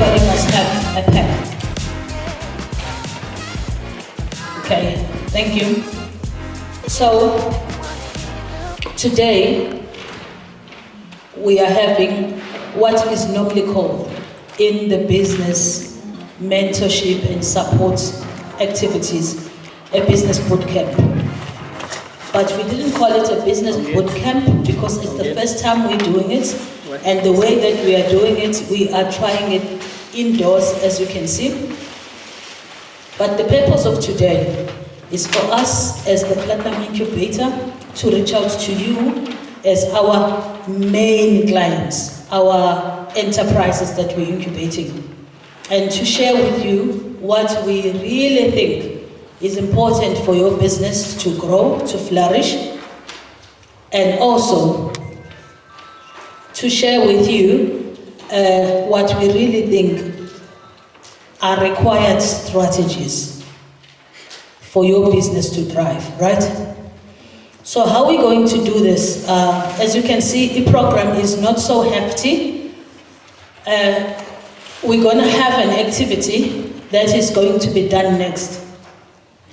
everybody must have a pen. Okay, thank you. So, today we are having what is normally called in the business mentorship and support activities, a business bootcamp. But we didn't call it a business bootcamp because it's the first time we're doing it. And the way that we are doing it, we are trying it indoors, as you can see. But the purpose of today is for us as the Platinum Incubator to reach out to you as our main clients, our enterprises that we're incubating, and to share with you what we really think is important for your business to grow, to flourish, and also to share with you what we really think are required strategies for your business to thrive, right? So how are we going to do this? As you can see, the program is not so hefty. We're going to have an activity that is going to be done next.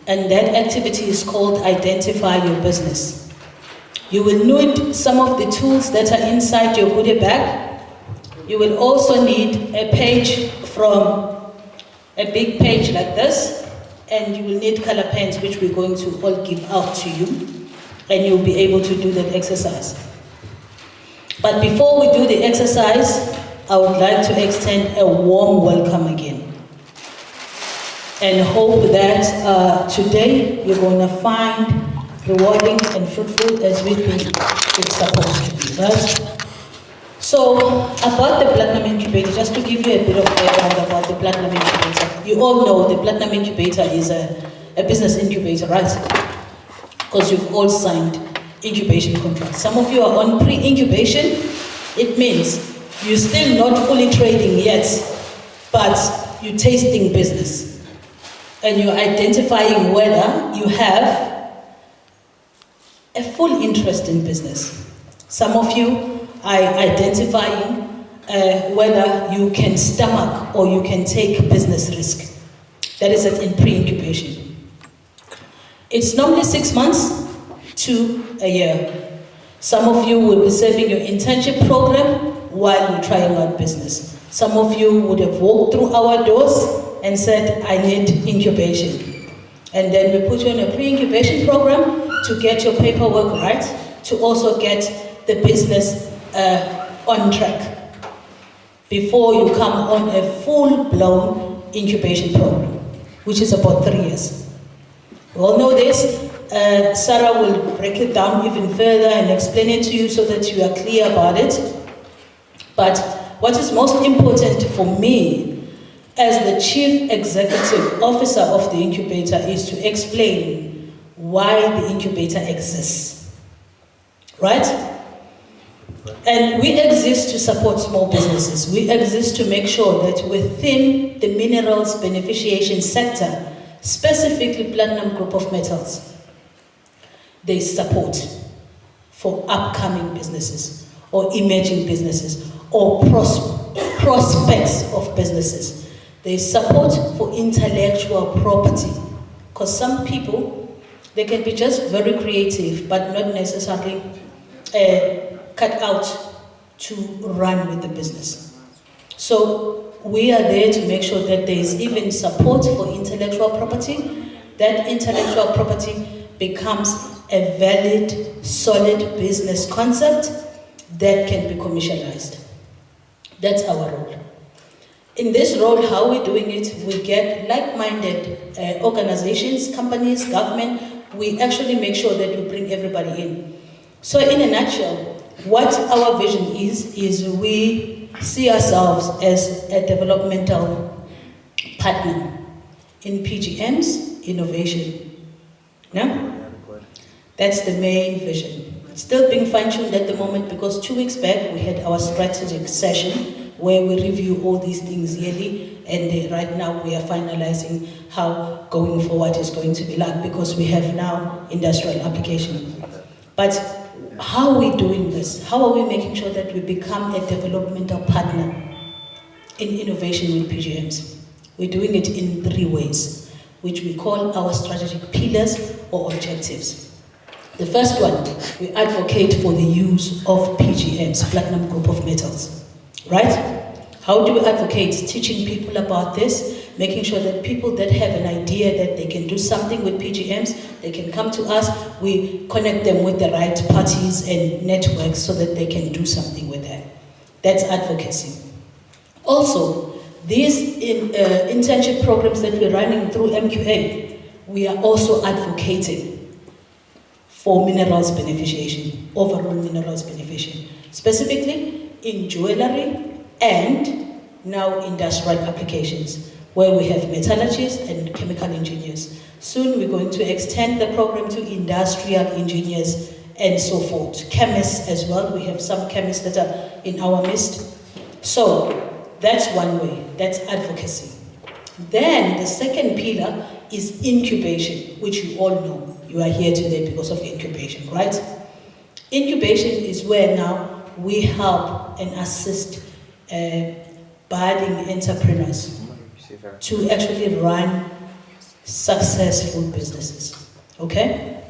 And that activity is called Identify Your Business. You will need some of the tools that are inside your goodie bag. You will also need a page from a big page like this, and you will need color pens, which we're going to all give out to you, and you'll be able to do that exercise. But before we do the exercise, I would like to extend a warm welcome again, and hope that today you're going to find rewarding and fruitful as we think it's supposed to be, right? So, about the Platinum Incubator, just to give you a bit of background about the Platinum Incubator. You all know the Platinum Incubator is a business incubator, right? Because you've all signed incubation contracts. Some of you are on pre-incubation. It means you're still not fully trading yet, but you're tasting business. And you're identifying whether you have a full interest in business. Some of you are identifying whether you can stomach or you can take business risk. That is in pre-incubation. It's normally 6 months to a year. Some of you will be serving your internship program while you're trying out business. Some of you would have walked through our doors and said, I need incubation. And then we put you in a pre-incubation program to get your paperwork right, to also get the business on track before you come on a full-blown incubation program, which is about 3 years. We all know this. Sarah will break it down even further and explain it to you so that you are clear about it. But what is most important for me as the Chief Executive Officer of the Incubator is to explain why the Incubator exists, right? And we exist to support small businesses. We exist to make sure that within the minerals beneficiation sector, specifically platinum group of metals, there is support for upcoming businesses or emerging businesses or prospects of businesses. There is support for intellectual property, because some people, they can be just very creative but not necessarily cut out to run with the business. So we are there to make sure that there is even support for intellectual property. That intellectual property becomes a valid, solid business concept that can be commercialized. That's our role. In this role, how we're doing it, we get like-minded organizations, companies, government. We actually make sure that we bring everybody in. So in a nutshell, what our vision is we see ourselves as a developmental partner in PGM's innovation. Yeah? That's the main vision. It's still being fine-tuned at the moment because 2 weeks back we had our strategic session where we review all these things yearly, and right now we are finalizing how going forward is going to be like, because we have now industrial application. But how are we doing this? How are we making sure that we become a developmental partner in innovation with PGMs. We're doing it in 3 ways, which we call our strategic pillars or objectives. The first one, we advocate for the use of PGMs, platinum group of metals, right? How do we advocate? Teaching people about this, making sure that people that have an idea that they can do something with PGMs, they can come to us, we connect them with the right parties and networks so that they can do something with that. That's advocacy. Also, these internship programs that we're running through MQA, we are also advocating for minerals beneficiation, overall minerals beneficiation, specifically in jewellery and now industrial applications, where we have metallurgists and chemical engineers. Soon we're going to extend the program to industrial engineers and so forth. Chemists as well, we have some chemists that are in our midst. So that's one way, that's advocacy. Then the second pillar is incubation, which you all know. You are here today because of incubation, right? Incubation is where now we help and assist budding entrepreneurs to actually run successful businesses, okay?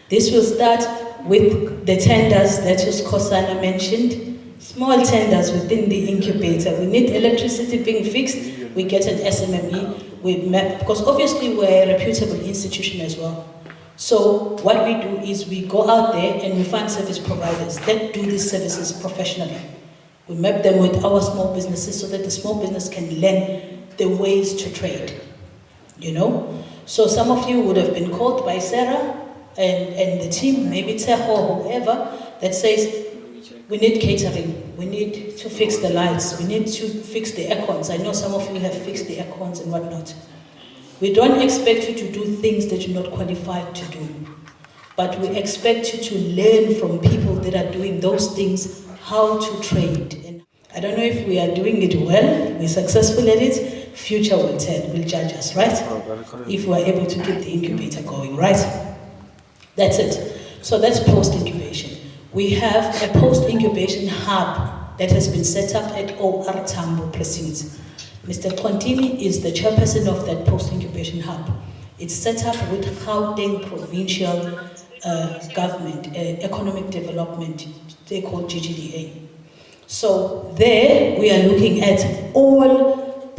This will start with the tenders that Kosana mentioned, small tenders within the incubator. We need electricity being fixed, we get an SMME, we map, because obviously we're a reputable institution as well. So what we do is we go out there and we find service providers that do these services professionally. We map them with our small businesses so that the small business can learn the ways to trade, you know? So some of you would have been called by Sarah and the team, maybe Teho or whoever, that says, we need catering, we need to fix the lights, we need to fix the aircons. I know some of you have fixed the aircons and whatnot. We don't expect you to do things that you're not qualified to do, but we expect you to learn from people that are doing those things, how to trade. And I don't know if we are doing it well, we're successful at it, future will tell, will judge us, right? If we are able to keep the incubator going, right? That's it. So that's post-incubation. We have a post-incubation hub that has been set up at OR Tambo Precincts. Mr. Contini is the chairperson of that post-incubation hub. It's set up with Gauteng Provincial Government, Economic Development, they call GGDA. So there we are looking at all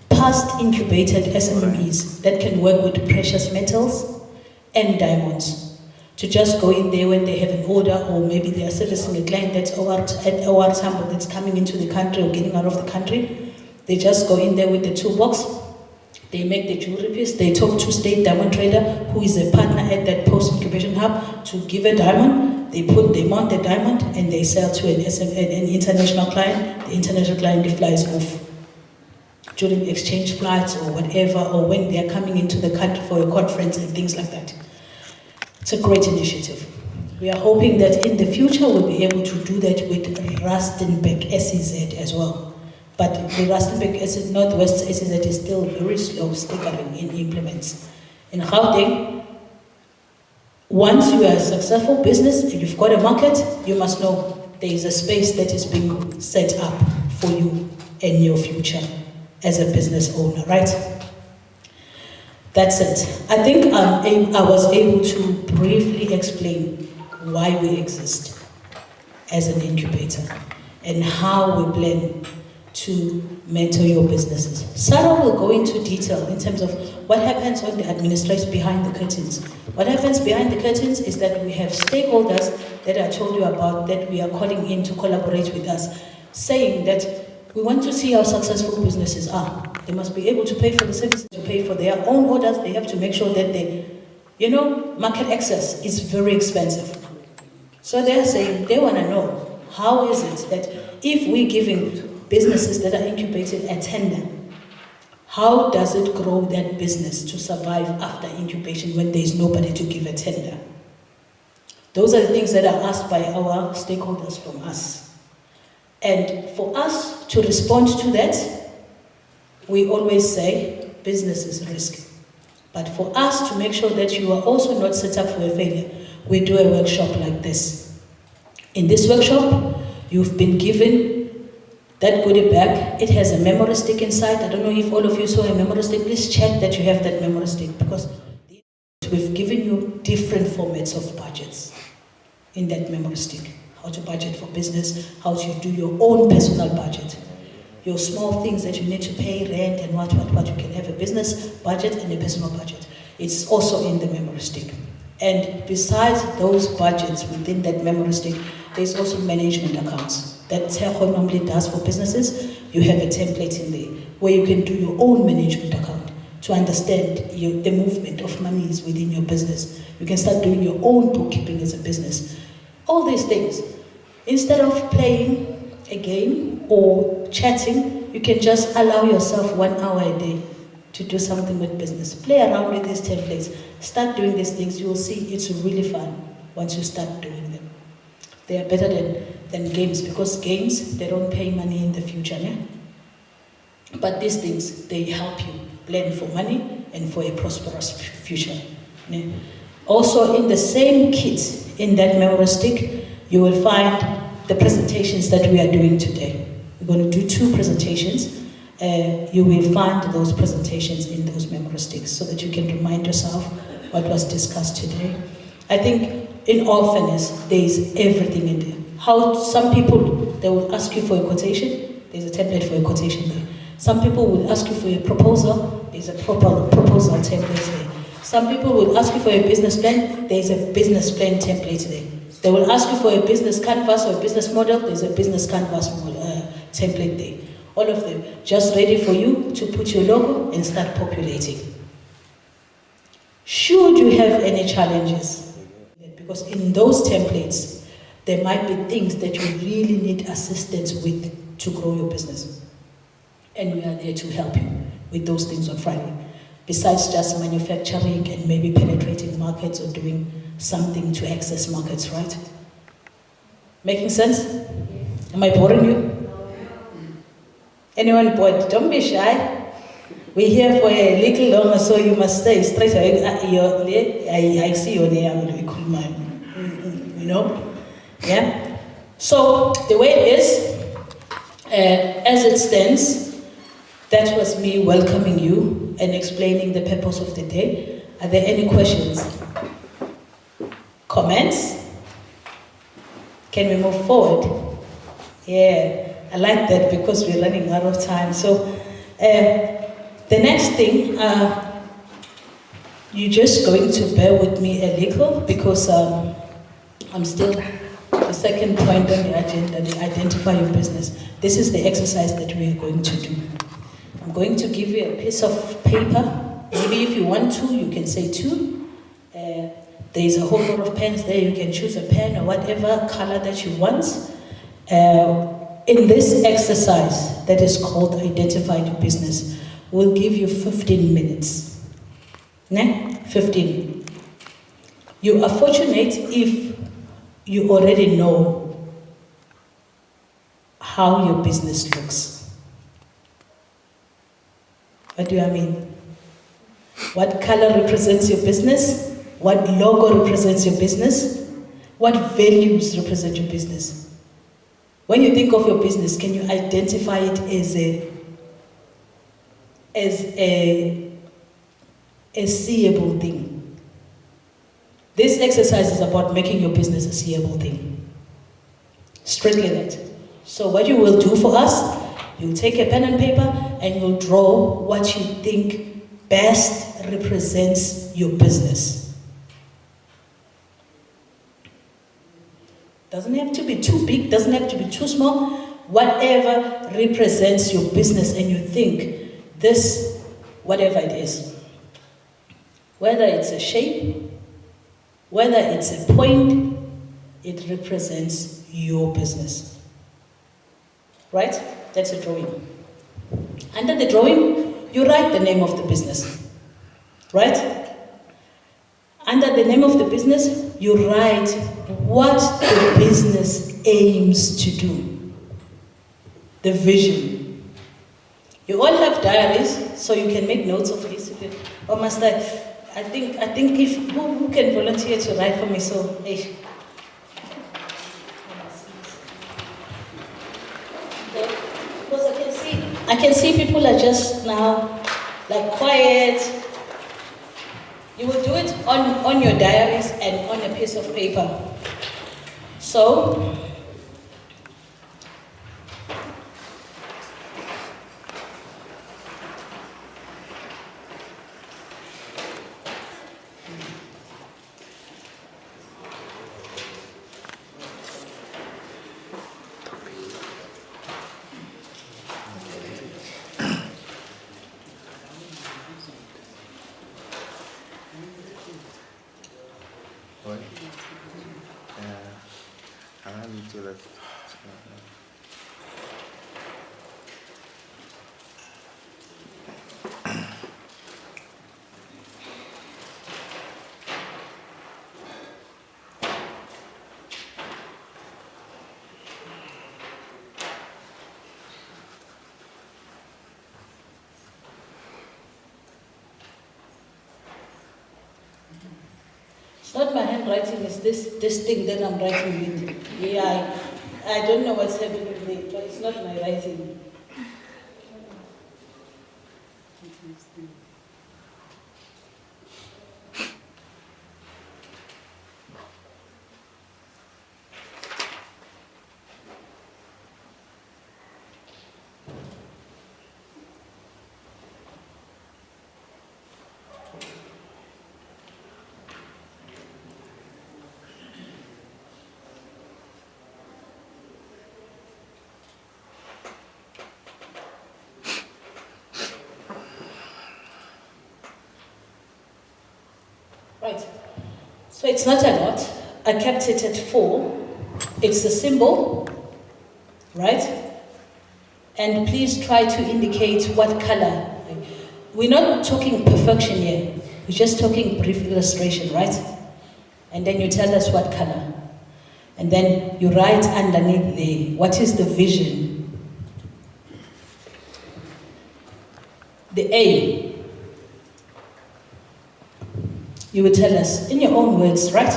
past incubated SMMEs that can work with precious metals and diamonds. To just go in there when they have an order, or maybe they are servicing a client that's at OR Tambo that's coming into the country or getting out of the country. They just go in there with the toolbox, they make the jewelry piece, they talk to State Diamond Trader, who is a partner at that post-incubation hub, to give a diamond, they mount the diamond, and they sell to an international client. The international client flies off during exchange flights or whatever, or when they are coming into the country for a conference and things like that. It's a great initiative. We are hoping that in the future we'll be able to do that with Rustenburg SEZ as well. But the Rustenburg SEZ, Northwest SEZ is still very slow, staggering in implements. In Gauteng, once you are a successful business and you've got a market, you must know there is a space that is being set up for you in your future as a business owner, right? That's it. I think I was able to briefly explain why we exist as an incubator and how we plan to mentor your businesses. Sarah will go into detail in terms of what happens on the administration behind the curtains. What happens behind the curtains is that we have stakeholders that I told you about that we are calling in to collaborate with us, saying that we want to see how successful businesses are. They must be able to pay for the services, to pay for their own orders. They have to make sure that market access is very expensive. So they're saying they want to know, how is it that if we're giving businesses that are incubated a tender, how does it grow that business to survive after incubation when there's nobody to give a tender? Those are the things that are asked by our stakeholders from us. And for us to respond to that, we always say business is risky. But for us to make sure that you are also not set up for a failure, we do a workshop like this. In this workshop, you've been given That goodie bag, it has a memory stick inside. I don't know if all of you saw a memory stick. Please check that you have that memory stick, because we've given you different formats of budgets in that memory stick. How to budget for business, how to do your own personal budget. Your small things that you need to pay, rent and what. You can have a business budget and a personal budget. It's also in the memory stick. And besides those budgets within that memory stick, there's also management accounts. That Terho normally does for businesses. You have a template in there where you can do your own management account to understand the movement of monies within your business. You can start doing your own bookkeeping as a business. All these things. Instead of playing a game or chatting, you can just allow yourself 1 hour a day to do something with business. Play around with these templates. Start doing these things. You will see it's really fun once you start doing them. They are better than games, because games, they don't pay money in the future. Yeah? But these things, they help you plan for money and for a prosperous future. Yeah? Also, in the same kit, in that memory stick, you will find the presentations that we are doing today. We're going to do 2 presentations. You will find those presentations in those memory sticks so that you can remind yourself what was discussed today. I think, in all fairness, there is everything in there. How some people, they will ask you for a quotation. There's a template for a quotation there. Some people will ask you for a proposal. There's a proposal template there. Some people will ask you for a business plan. There's a business plan template there. They will ask you for a business canvas or a business model. There's a business canvas template there. All of them just ready for you to put your logo and start populating. Should you have any challenges, because in those templates, there might be things that you really need assistance with to grow your business. And we are there to help you with those things on Friday. Besides just manufacturing and maybe penetrating markets or doing something to access markets, right? Making sense? Am I boring you? Anyone bored? Don't be shy. We're here for a little longer, so you must stay straight. I see your name, you know? Yeah? So, the way it is, as it stands, that was me welcoming you and explaining the purpose of the day. Are there any questions? Comments? Can we move forward? Yeah, I like that because we're running out of time. So, the next thing, you're just going to bear with me a little because I'm still the second point on the agenda, the identify your business. This is the exercise that we are going to do. I'm going to give you a piece of paper. Maybe if you want to, you can say 2. There's a whole lot of pens there. You can choose a pen or whatever color that you want. In this exercise that is called Identify Your Business, we'll give you 15 minutes. 15. You are fortunate if you already know how your business looks. What do I mean? What color represents your business? What logo represents your business? What values represent your business? When you think of your business, can you identify it as a seeable thing? This exercise is about making your business a seeable thing. Strictly that. So what you will do for us, you'll take a pen and paper and you'll draw what you think best represents your business. Doesn't have to be too big, doesn't have to be too small. Whatever represents your business and you think this, whatever it is. Whether it's a shape, whether it's a point, it represents your business. Right? That's a drawing. Under the drawing, you write the name of the business. Right? Under the name of the business, you write what the business aims to do. The vision. You all have diaries, so you can make notes of this. Or must I think if who can volunteer to write for me? So, hey. Okay. Because I can see people are just now like quiet. You will do it on your diaries and on a piece of paper. So, it's not my handwriting, it's this thing that I'm writing with. Yeah, I don't know what's happening with it, but it's not my writing. Right, so it's not a lot. I kept it at 4. It's a symbol, right? And please try to indicate what color. We're not talking perfection here. We're just talking brief illustration, right? And then you tell us what color. And then you write underneath there, what is the vision? The aim. You will tell us in your own words, right?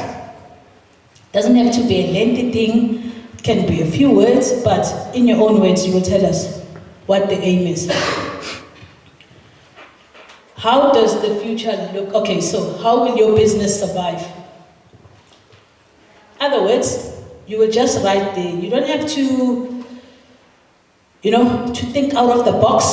Doesn't have to be a lengthy thing, it can be a few words, but in your own words you will tell us what the aim is. How does the future look? Okay, so how will your business survive? Other words, you will just write there. You don't have to, to think out of the box.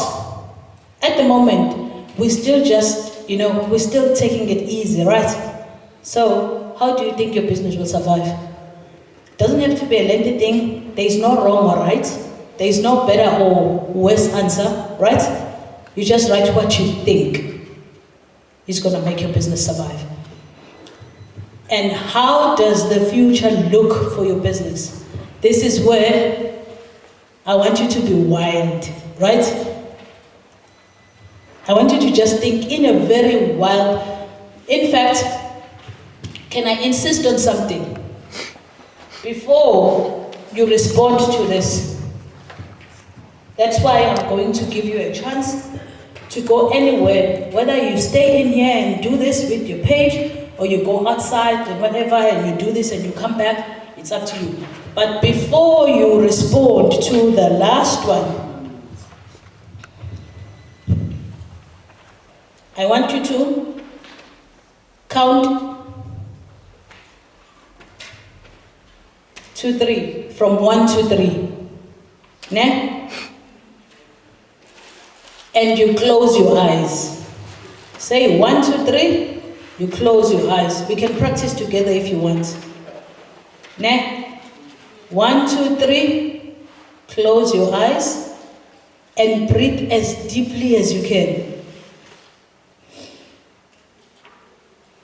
At the moment, we're still just we're still taking it easy, right? So, how do you think your business will survive? Doesn't have to be a lengthy thing. There is no wrong or right. There is no better or worse answer, right? You just write what you think is going to make your business survive. And how does the future look for your business? This is where I want you to be wild, right? I want you to just think in a very wild. In fact, can I insist on something? Before you respond to this, that's why I'm going to give you a chance to go anywhere, whether you stay in here and do this with your page, or you go outside and whatever, and you do this and you come back, it's up to you. But before you respond to the last one, I want you to count to 3, from 1 to 3. Ne? And you close your eyes. Say 1, 2, 3, you close your eyes. We can practice together if you want. Ne? 1, 2, 3, close your eyes and breathe as deeply as you can.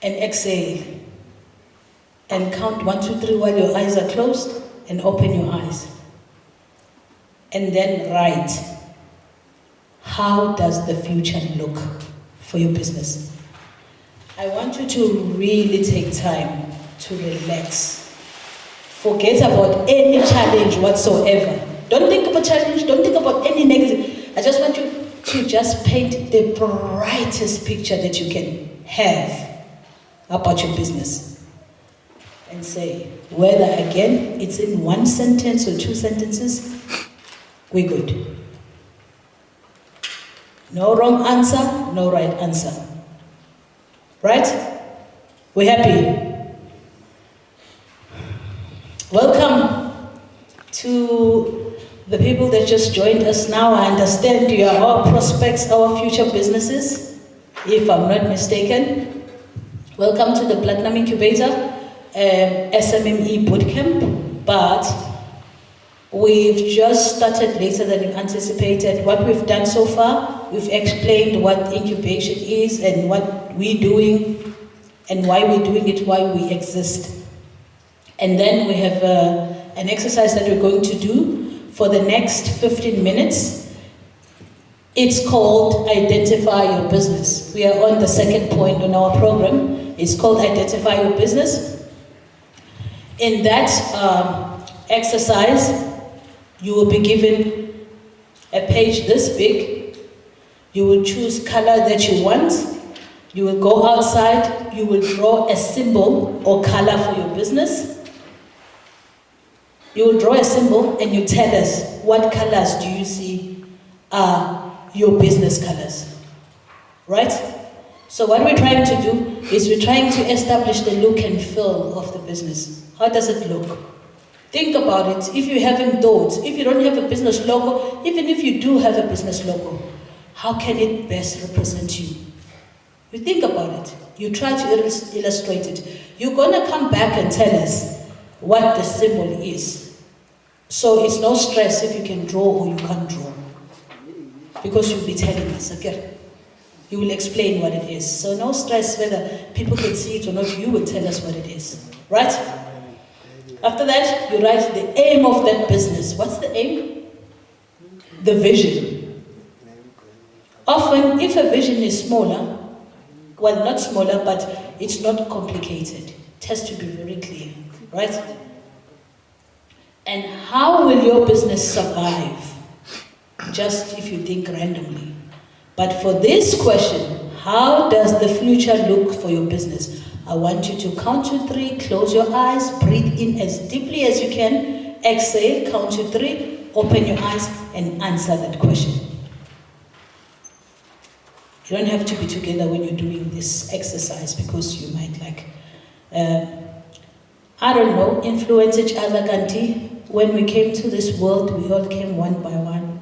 And exhale. And count 1, 2, 3 while your eyes are closed, and open your eyes. And then write, how does the future look for your business? I want you to really take time to relax. Forget about any challenge whatsoever. Don't think about challenge, don't think about any negative. I just want you to just paint the brightest picture that you can have about your business. And say, whether again it's in 1 sentence or 2 sentences, we're good. No wrong answer, no right answer. Right? We happy? Welcome to the people that just joined us now. I understand you are our prospects, our future businesses, if I'm not mistaken. Welcome to the Platinum Incubator SMME bootcamp, but we've just started later than anticipated. What we've done so far, we've explained what incubation is and what we're doing and why we're doing it, why we exist. And then we have an exercise that we're going to do for the next 15 minutes. It's called Identify Your Business. We are on the second point on our program. It's called Identify Your Business. In that exercise, you will be given a page this big. You will choose color that you want. You will go outside. You will draw a symbol or color for your business. You will draw a symbol and you tell us what colors do you see are your business colors, right? So what we're trying to do is we're trying to establish the look and feel of the business. How does it look? Think about it. If you haven't thought, if you don't have a business logo, even if you do have a business logo, how can it best represent you? You think about it. You try to illustrate it. You're gonna come back and tell us what the symbol is. So it's no stress if you can draw or you can't draw. Because you'll be telling us, okay? You will explain what it is. So no stress whether people can see it or not, you will tell us what it is, right? After that, you write the aim of that business. What's the aim? The vision. Often, if a vision is smaller, well, not smaller, but it's not complicated. It has to be very clear, right? And how will your business survive? Just if you think randomly. But for this question, how does the future look for your business? I want you to count to 3, close your eyes, breathe in as deeply as you can, exhale, count to 3, open your eyes and answer that question. You don't have to be together when you're doing this exercise because you might I don't know, influence each other, Kanti. When we came to this world, we all came one by one.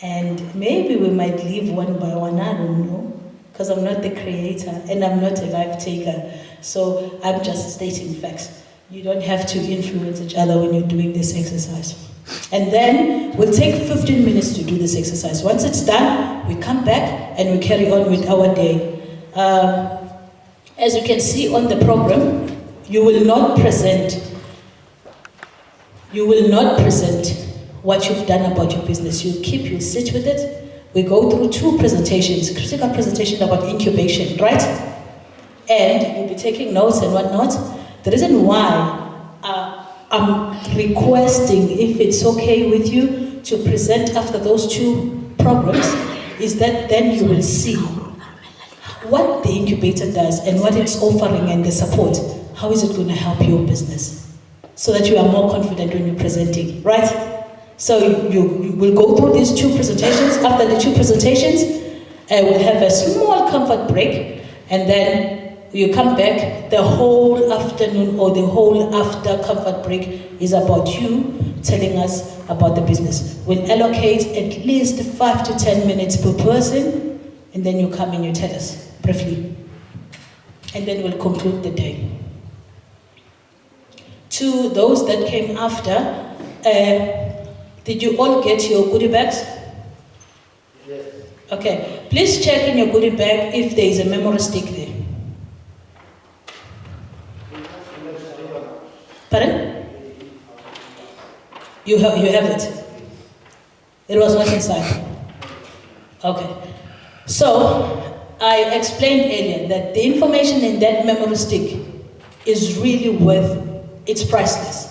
And maybe we might leave one by one, I don't know, because I'm not the creator and I'm not a life taker. So I'm just stating facts. You don't have to influence each other when you're doing this exercise. And then we'll take 15 minutes to do this exercise. Once it's done, we come back and we carry on with our day. As you can see on the program, you will not present what you've done about your business. You'll sit with it. We go through 2 presentations, critical presentation about incubation, right? And you'll be taking notes and whatnot. The reason why I'm requesting, if it's okay with you, to present after those 2 programs, is that then you will see what the incubator does and what it's offering and the support. How is it going to help your business? So that you are more confident when you're presenting, right? So you will go through these 2 presentations. After the 2 presentations, we'll have a small comfort break, and then you come back. The whole afternoon or the whole after comfort break is about you telling us about the business. We'll allocate at least 5 to 10 minutes per person, and then you come and you tell us briefly. And then we'll conclude the day. To those that came after, did you all get your goodie bags? Yes. Okay. Please check in your goodie bag if there is a memory stick there. Pardon? You have it? It was not inside? Okay. So, I explained earlier that the information in that memory stick is really it's priceless.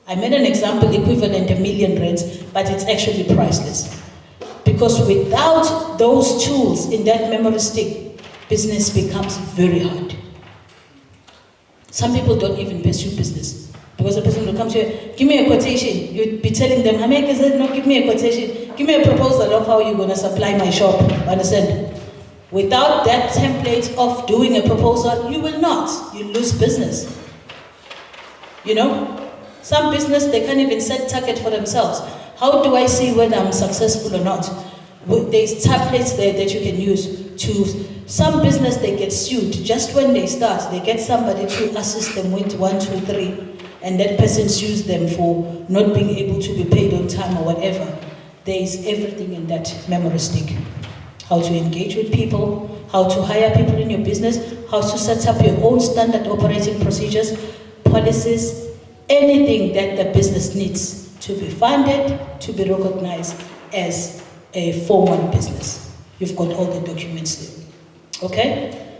I made an example equivalent to 1 million rands, but it's actually priceless. Because without those tools in that memory stick, business becomes very hard. Some people don't even pursue business Because the person will come to you, give me a quotation. You'd be telling them, Hameka said, no, give me a quotation. Give me a proposal of how you're going to supply my shop. Understand? Without that template of doing a proposal, you will not. You lose business. You know? Some business, they can't even set target for themselves. How do I see whether I'm successful or not? There's templates there that you can use. Some business, they get sued. Just when they start, they get somebody to assist them with 1, 2, 3. And that person sues them for not being able to be paid on time or whatever. There is everything in that memory stick. How to engage with people, how to hire people in your business, how to set up your own standard operating procedures, policies, anything that the business needs to be funded, to be recognized as a formal business. You've got all the documents there. Okay?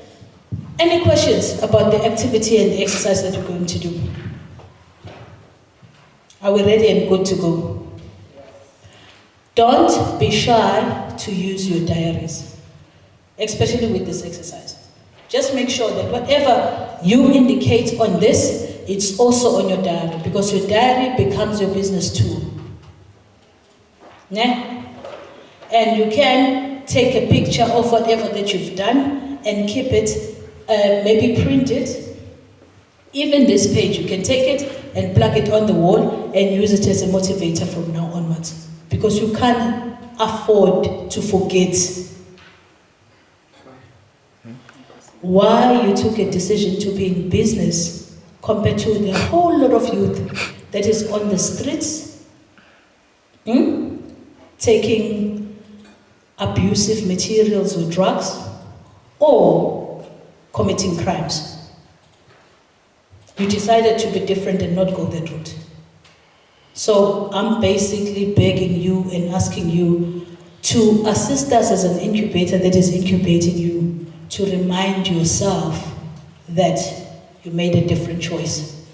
Any questions about the activity and the exercise that we're going to do? Are we ready and good to go? Don't be shy to use your diaries, especially with this exercise. Just make sure that whatever you indicate on this, it's also on your diary, because your diary becomes your business tool. Yeah? And you can take a picture of whatever that you've done and keep it, maybe print it. Even this page, you can take it and plug it on the wall and use it as a motivator from now onwards. Because you can't afford to forget why you took a decision to be in business compared to the whole lot of youth that is on the streets, taking abusive materials or drugs, or committing crimes. You decided to be different and not go that route. So I'm basically begging you and asking you to assist us as an incubator that is incubating you, to remind yourself that you made a different choice.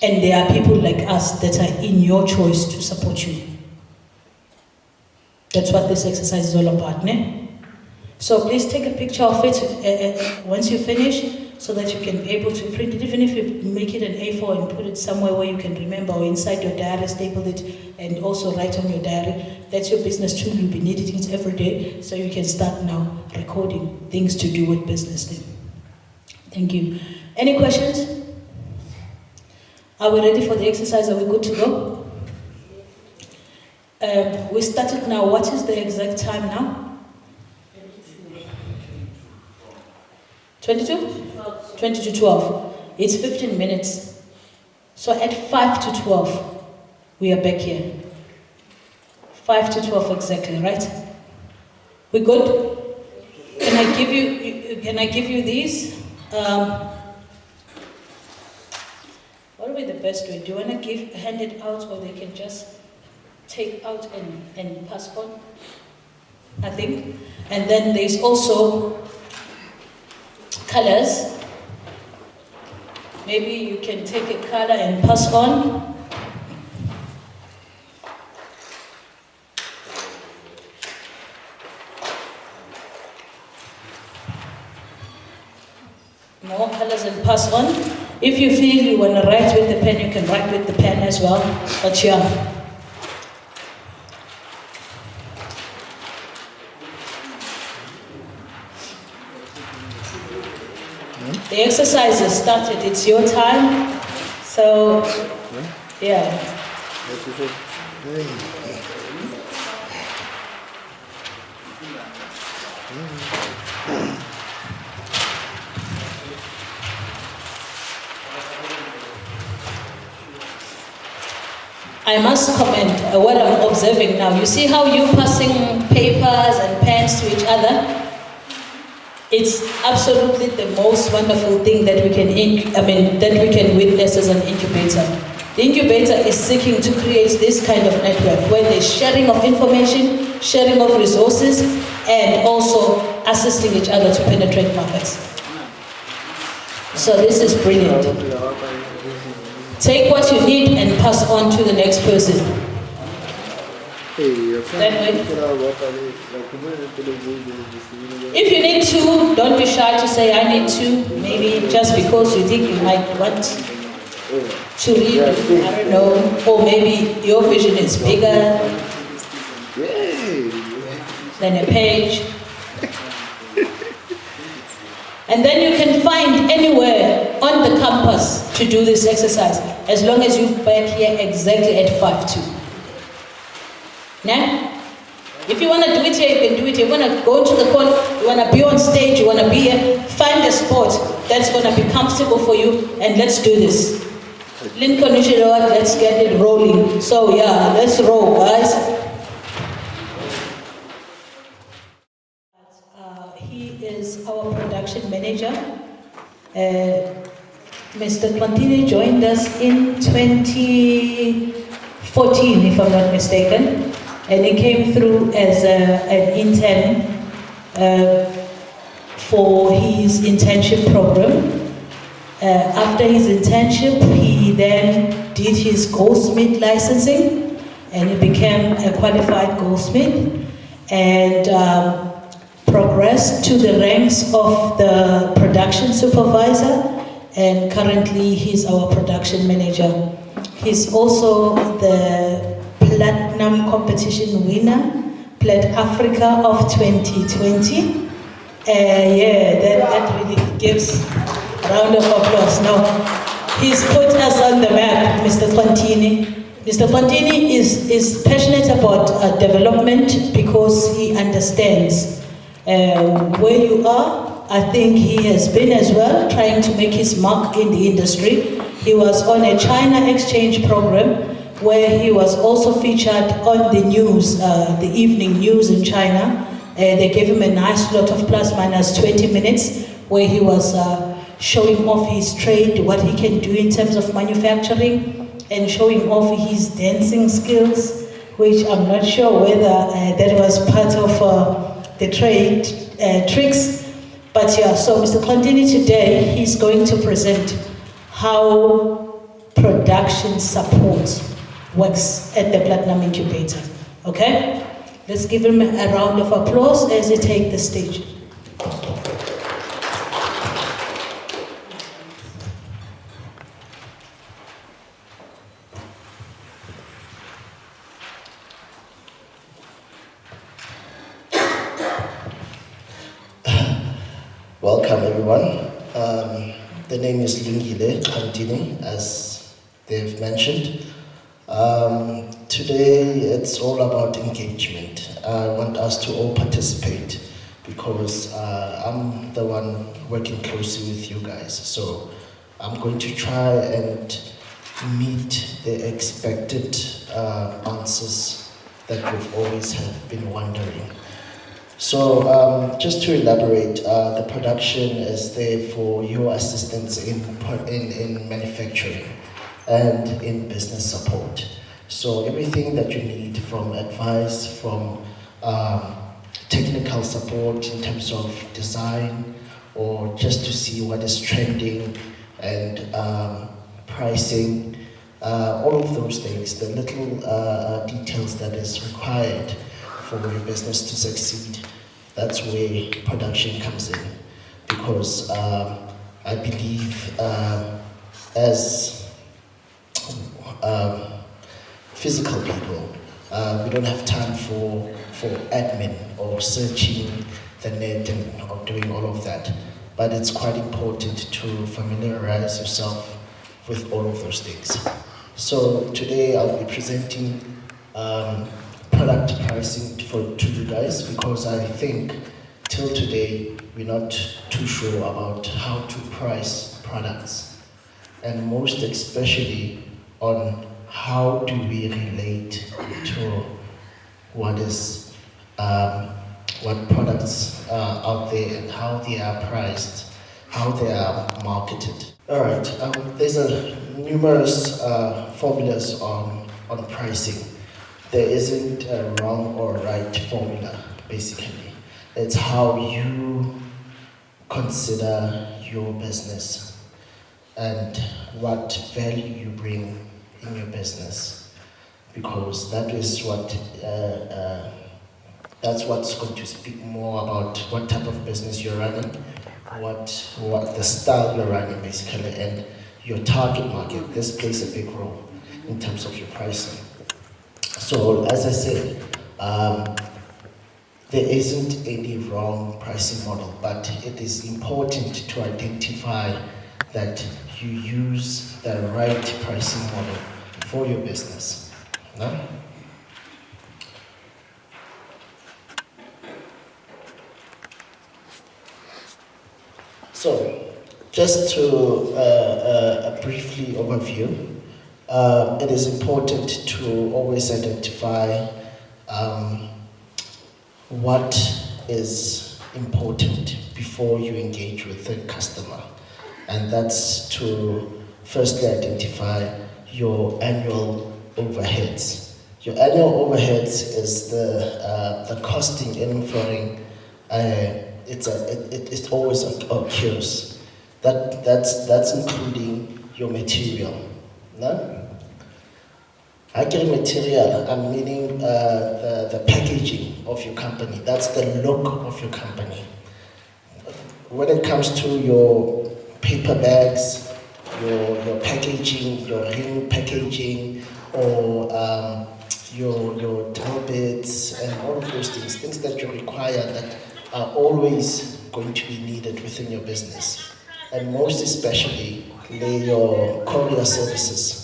And there are people like us that are in your choice to support you. That's what this exercise is all about, ne? So please take a picture of it once you finish, so that you can be able to print it, even if you make it an A4 and put it somewhere where you can remember, or inside your diary, staple it, and also write on your diary. That's your business tool. You'll be needing it every day, so you can start now recording things to do with business then. Thank you. Any questions? Are we ready for the exercise? Are we good to go? We started now. What is the exact time now? 22? 20 to 12. It's 15 minutes. So at 5 to 12, we are back here. 5 to 12 exactly, right? We good? Can I give you these? What would be the best way? Do you want to hand it out, or they can just take out and pass on? I think. And then there's also colors. Maybe you can take a color and pass on. More colors and pass on. If you feel you want to write with the pen, you can write with the pen as well. But yeah. The exercise has started. It's your time. So, yeah. I must comment what I'm observing now. You see how you're passing papers and pens to each other? It's absolutely the most wonderful thing that we can witness as an incubator. The incubator is seeking to create this kind of network where there's sharing of information, sharing of resources, and also assisting each other to penetrate markets. So this is brilliant. Take what you need and pass on to the next person. That way. If you need to, don't be shy to say I need to. Maybe just because you think you might want. to redo, I don't know, or maybe your vision is bigger than a page. And then you can find anywhere on the campus to do this exercise, as long as you back here exactly at 5:2. Now, if you want to do it here, you can do it here. You want to go to the court, you want to be on stage, you want to be here, find a spot that's going to be comfortable for you, and let's do this. Lincoln, let's get it rolling. So yeah, let's roll, guys. He is our production manager. Mr. Plantini joined us in 2014, if I'm not mistaken. And he came through as an intern for his internship program. After his internship, he then did his goldsmith licensing, and he became a qualified goldsmith, and progressed to the ranks of the production supervisor, and currently he's our production manager. He's also the Platinum competition winner, Plat Africa of 2020. That really gives a round of applause. Now, he's put us on the map, Mr. Plantini. Mr. Plantini is passionate about development because he understands where you are. I think he has been as well trying to make his mark in the industry. He was on a China exchange program where he was also featured on the news, the evening news in China. They gave him a nice slot of plus minus 20 minutes where he was showing off his trade, what he can do in terms of manufacturing, and showing off his dancing skills, which I'm not sure whether that was part of the trade tricks. But yeah, so Mr. Plantini today, he's going to present how production support works at the Platinum Incubator. Okay? Let's give him a round of applause as he takes the stage. Welcome everyone. The name is Lungile Plantini, as they've mentioned. Today it's all about engagement. I want us to all participate because I'm the one working closely with you guys. So I'm going to try and meet the expected answers that we've always have been wondering. So just to elaborate, the production is there for your assistance in manufacturing and in business support. So everything that you need, from advice, from technical support in terms of design, or just to see what is trending and pricing, all of those things, the little details that is required for your business to succeed, that's where production comes in. Because I believe as physical people, we don't have time for admin or searching the net and or doing all of that. But it's quite important to familiarize yourself with all of those things. So today I'll be presenting product pricing to you guys, because I think till today we're not too sure about how to price products, and most especially on how do we relate to what products are out there and how they are priced, how they are marketed. All right, there's numerous formulas on pricing. There isn't a wrong or right formula, basically. It's how you consider your business and what value you bring in your business, because that is that's what's going to speak more about what type of business you're running, what the style you're running, basically, and your target market. This plays a big role in terms of your pricing. So as I said, there isn't any wrong pricing model, but it is important to identify that you use the right pricing model for your business. No? So, just to briefly overview, it is important to always identify what is important before you engage with the customer. And that's to firstly identify your annual overheads. Your annual overheads is the costing and inferring. It always occurs. That's including your material. No? I get material, I'm meaning the packaging of your company. That's the look of your company. When it comes to your paper bags, your packaging, your ring packaging, or your drill bits, and all of those things that you require that are always going to be needed within your business. And most especially, your courier services.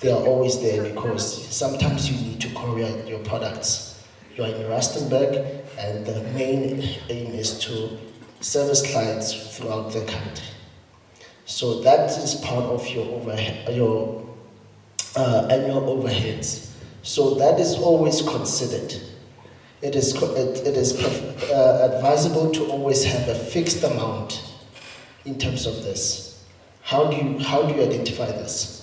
They are always there because sometimes you need to courier your products. You are in Rustenburg, and the main aim is to service clients throughout the country. So that is part of your annual overheads. So that is always considered. It is advisable to always have a fixed amount in terms of this. How do you identify this?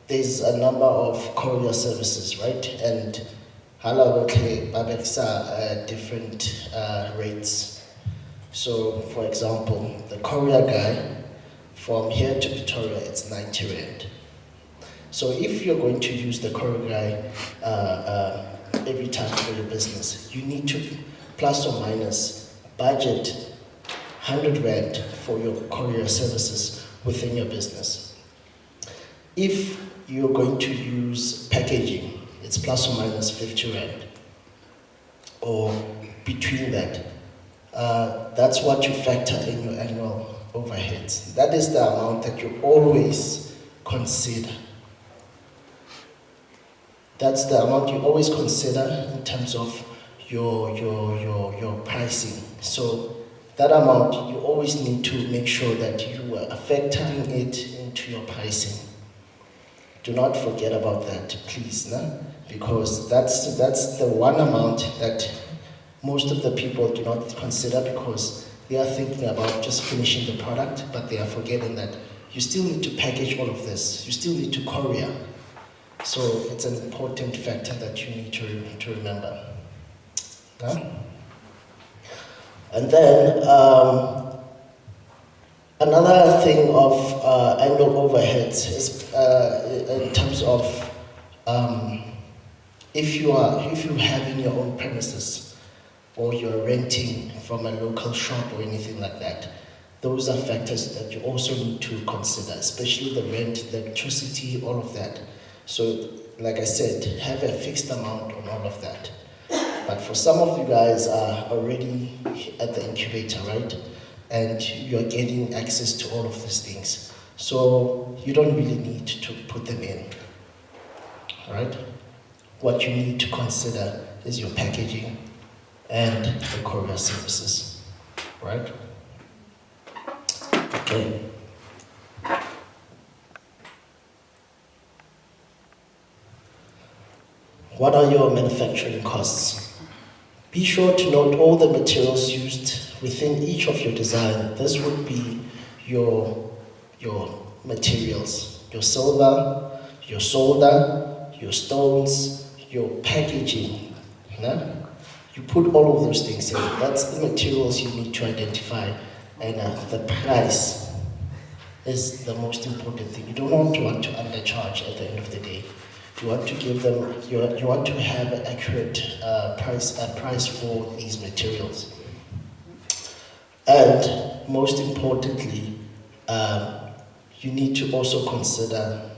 There's a number of courier services, right? And different rates. So, for example, the courier guy from here to Pretoria, it's 90 Rand. So if you're going to use the courier guy every time for your business, you need to plus or minus budget 100 Rand for your courier services within your business. If you're going to use packaging, it's plus or minus 50 Rand, or between that. That's what you factor in your annual overheads. That is the amount that you always consider. That's the amount you always consider in terms of your pricing. So that amount, you always need to make sure that you are factoring it into your pricing. Do not forget about that, please, no? Because that's the one amount that most of the people do not consider, because they are thinking about just finishing the product, but they are forgetting that you still need to package all of this. You still need to courier. So it's an important factor that you need to remember. No? And then another thing of annual overheads is in terms of if you have in your own premises, or you're renting from a local shop or anything like that. Those are factors that you also need to consider, especially the rent, the electricity, all of that. So, like I said, have a fixed amount on all of that. But for some of you guys are already at the incubator, right? And you're getting access to all of these things. So you don't really need to put them in, all right? What you need to consider is your packaging and the courier services, right? Okay. What are your manufacturing costs? Be sure to note all the materials used within each of your design. This would be your materials, your silver, your solder, your stones, your packaging. You put all of those things in. That's the materials you need to identify, and the price is the most important thing. You don't want to undercharge at the end of the day. You want to give them. You want to have an accurate price for these materials. And most importantly, you need to also consider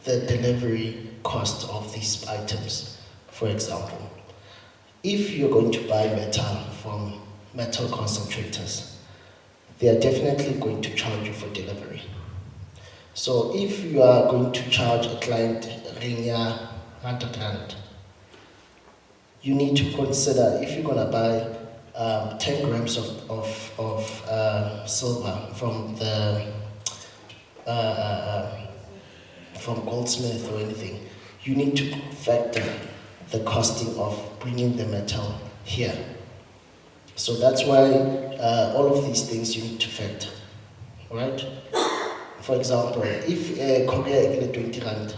the delivery cost of these items. For example, if you're going to buy metal from metal concentrators, they are definitely going to charge you for delivery. So if you are going to charge a client Rinya 100 Rand, you need to consider if you're going to buy 10 grams of silver from the from Goldsmith or anything, you need to factor the costing of bringing the metal here. So that's why all of these things you need to factor, right? For example, if Korea is 20 Rand,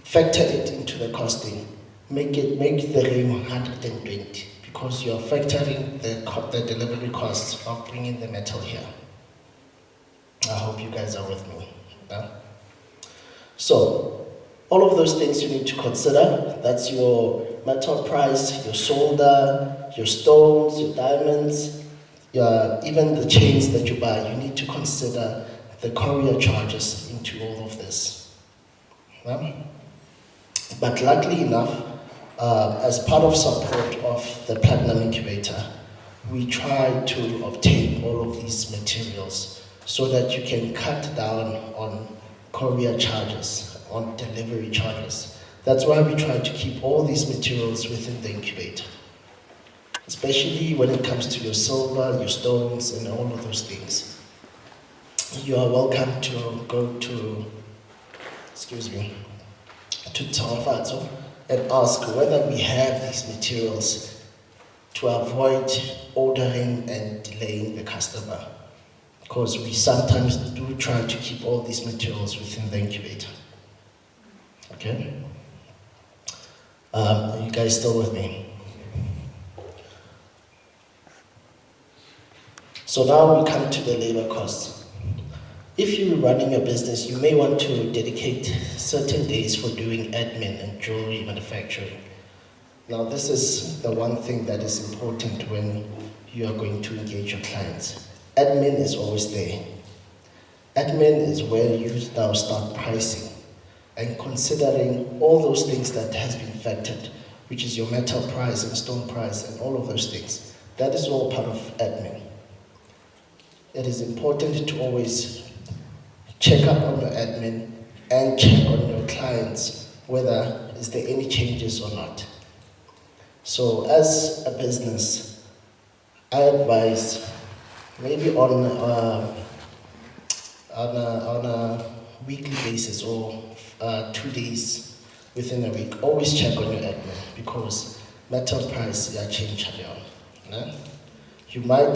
factor it into the costing. Make the ring 120 because you are factoring the delivery costs of bringing the metal here. I hope you guys are with me. Yeah? So, all of those things you need to consider. That's your metal price, your solder, your stones, your diamonds, even the chains that you buy. You need to consider the courier charges into all of this. Yeah? But luckily enough, as part of support of the Platinum Incubator, we try to obtain all of these materials so that you can cut down on courier charges, on delivery charges. That's why we try to keep all these materials within the incubator, especially when it comes to your silver, your stones, and all of those things. You are welcome to go to, to Tawafatso and ask whether we have these materials to avoid ordering and delaying the customer. Because we sometimes do try to keep all these materials within the incubator. Okay? Are you guys still with me? So now we come to the labor costs. If you're running a business, you may want to dedicate certain days for doing admin and jewelry manufacturing. Now this is the one thing that is important when you are going to engage your clients. Admin is always there. Admin is where you now start pricing and considering all those things that has been factored, which is your metal price and stone price and all of those things. That is all part of admin. It is important to always check up on your admin and check on your clients whether is there any changes or not. So as a business, I advise maybe on a weekly basis or 2 days within a week, always check on your admin because metal price change. You might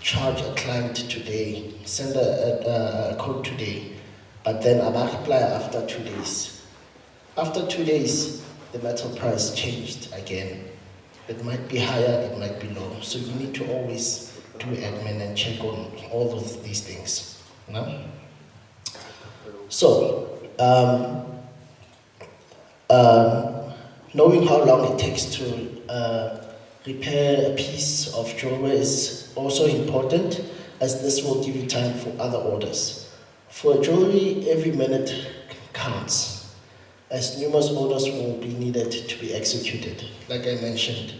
charge a client today, send a code today, but then a multiplier after 2 days. After 2 days, the metal price changed again. It might be higher, it might be low. So you need to always do admin and check on all of these things. So, knowing how long it takes to repair a piece of jewelry is also important, as this will give you time for other orders. For jewelry, every minute counts, as numerous orders will be needed to be executed. Like I mentioned,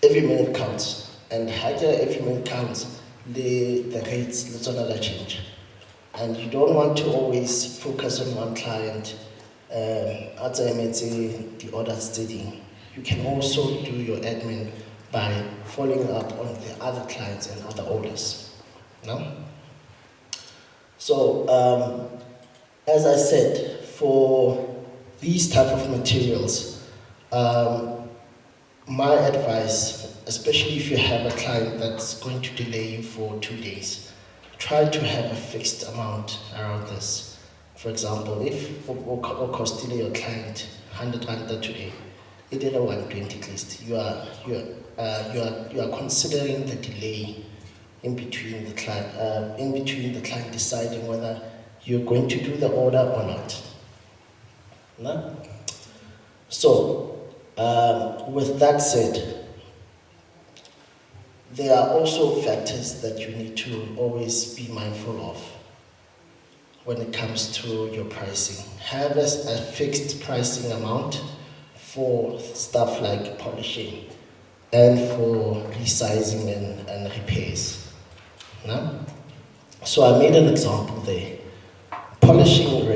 every minute counts, and higher every minute counts, the rates, let's another change. And you don't want to always focus on one client, as I may say, the order steady. You can also do your admin by following up on the other clients and other orders. No? So, as I said, for these type of materials, my advice, especially if you have a client that's going to delay you for 2 days, try to have a fixed amount around this. For example, if or cost your client 100 Rand today, it is 120 at least. You are considering the delay in between the client deciding whether you're going to do the order or not. No? So, with that said, there are also factors that you need to always be mindful of when it comes to your pricing. Have a fixed pricing amount for stuff like polishing and for resizing and repairs. No? So I made an example there. Polishing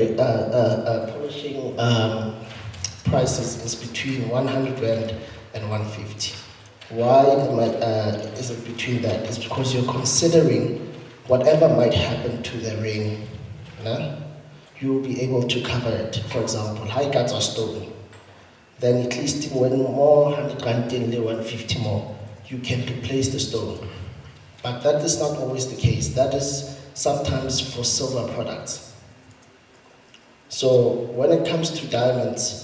prices is between 100 Rand and 150. Why is it between that? It's because you're considering whatever might happen to the ring. No? You will be able to cover it. For example, high cuts are stolen. Then at least when more 100 Rand and 150 more, you can replace the stone. But that is not always the case. That is sometimes for silver products. So when it comes to diamonds,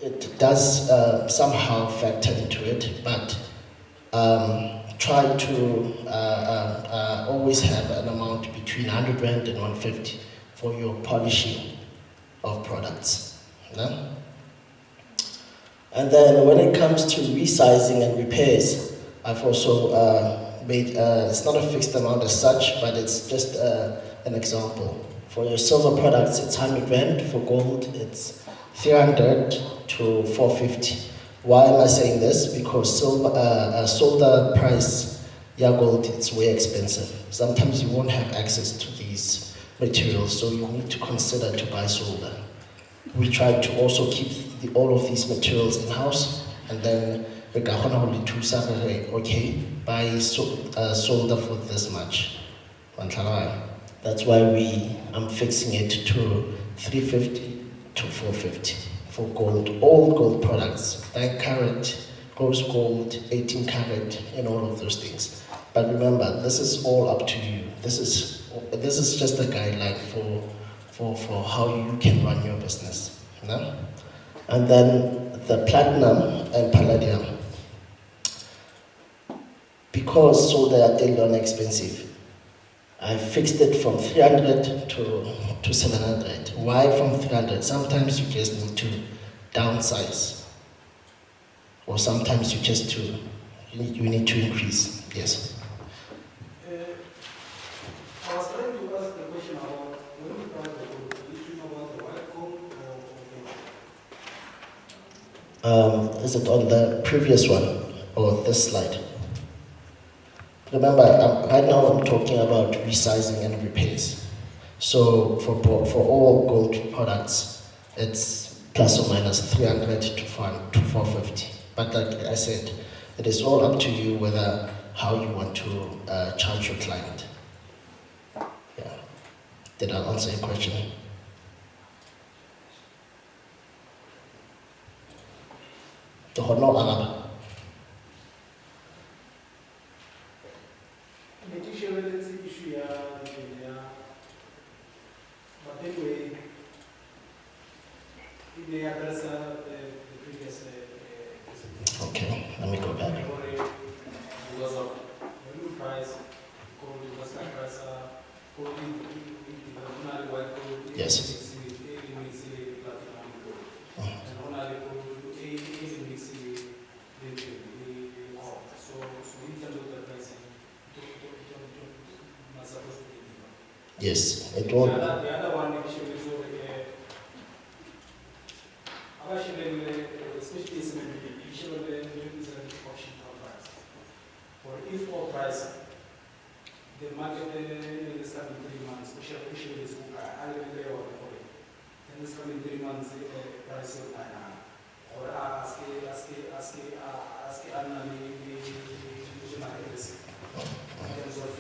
it does somehow factor into it, but try to always have an amount between 100 Rand and 150 for your polishing of products. No? And then when it comes to resizing and repairs, I've also made, it's not a fixed amount as such, but it's just an example. For your silver products, it's 100 Rand. For gold, it's 300 to 450. Why am I saying this? Because silver price, yeah, gold, it's way expensive. Sometimes you won't have access to these materials, so you need to consider to buy silver. We try to also keep all of these materials in-house, and then we can only choose okay, buy solder for this much. That's why I'm fixing it to 350 to 450 for gold, all gold products, 9 carat, rose gold, 18 carat, and all of those things. But remember, this is all up to you. This is just a guideline for how you can run your business. No? And then the platinum and palladium, because solder are still expensive, I fixed it from 300 to 700. Why from 300? Sometimes you just need to downsize, or sometimes you need to increase. Yes. I was trying to ask the question about when you buy the gold, did you know about the white gold or Is it on the previous one or this slide? Remember, right now I'm talking about resizing and repairs. So for all gold products, it's plus or minus 300 to 450. But like I said, it is all up to you whether how you want to charge your client. Yeah. Did I answer your question? The honor Arab. but anyway, it may address the previous Okay, let me go back. because of the new price, gold, the stock price, gold, white gold, Yes. Yes, it won't. The other one, especially option contracts. For if all price, the market is coming 3 months, especially this book, I will pay all the money. Then it's coming 3 months, price will buy now. Or ask annually the market risk. In terms of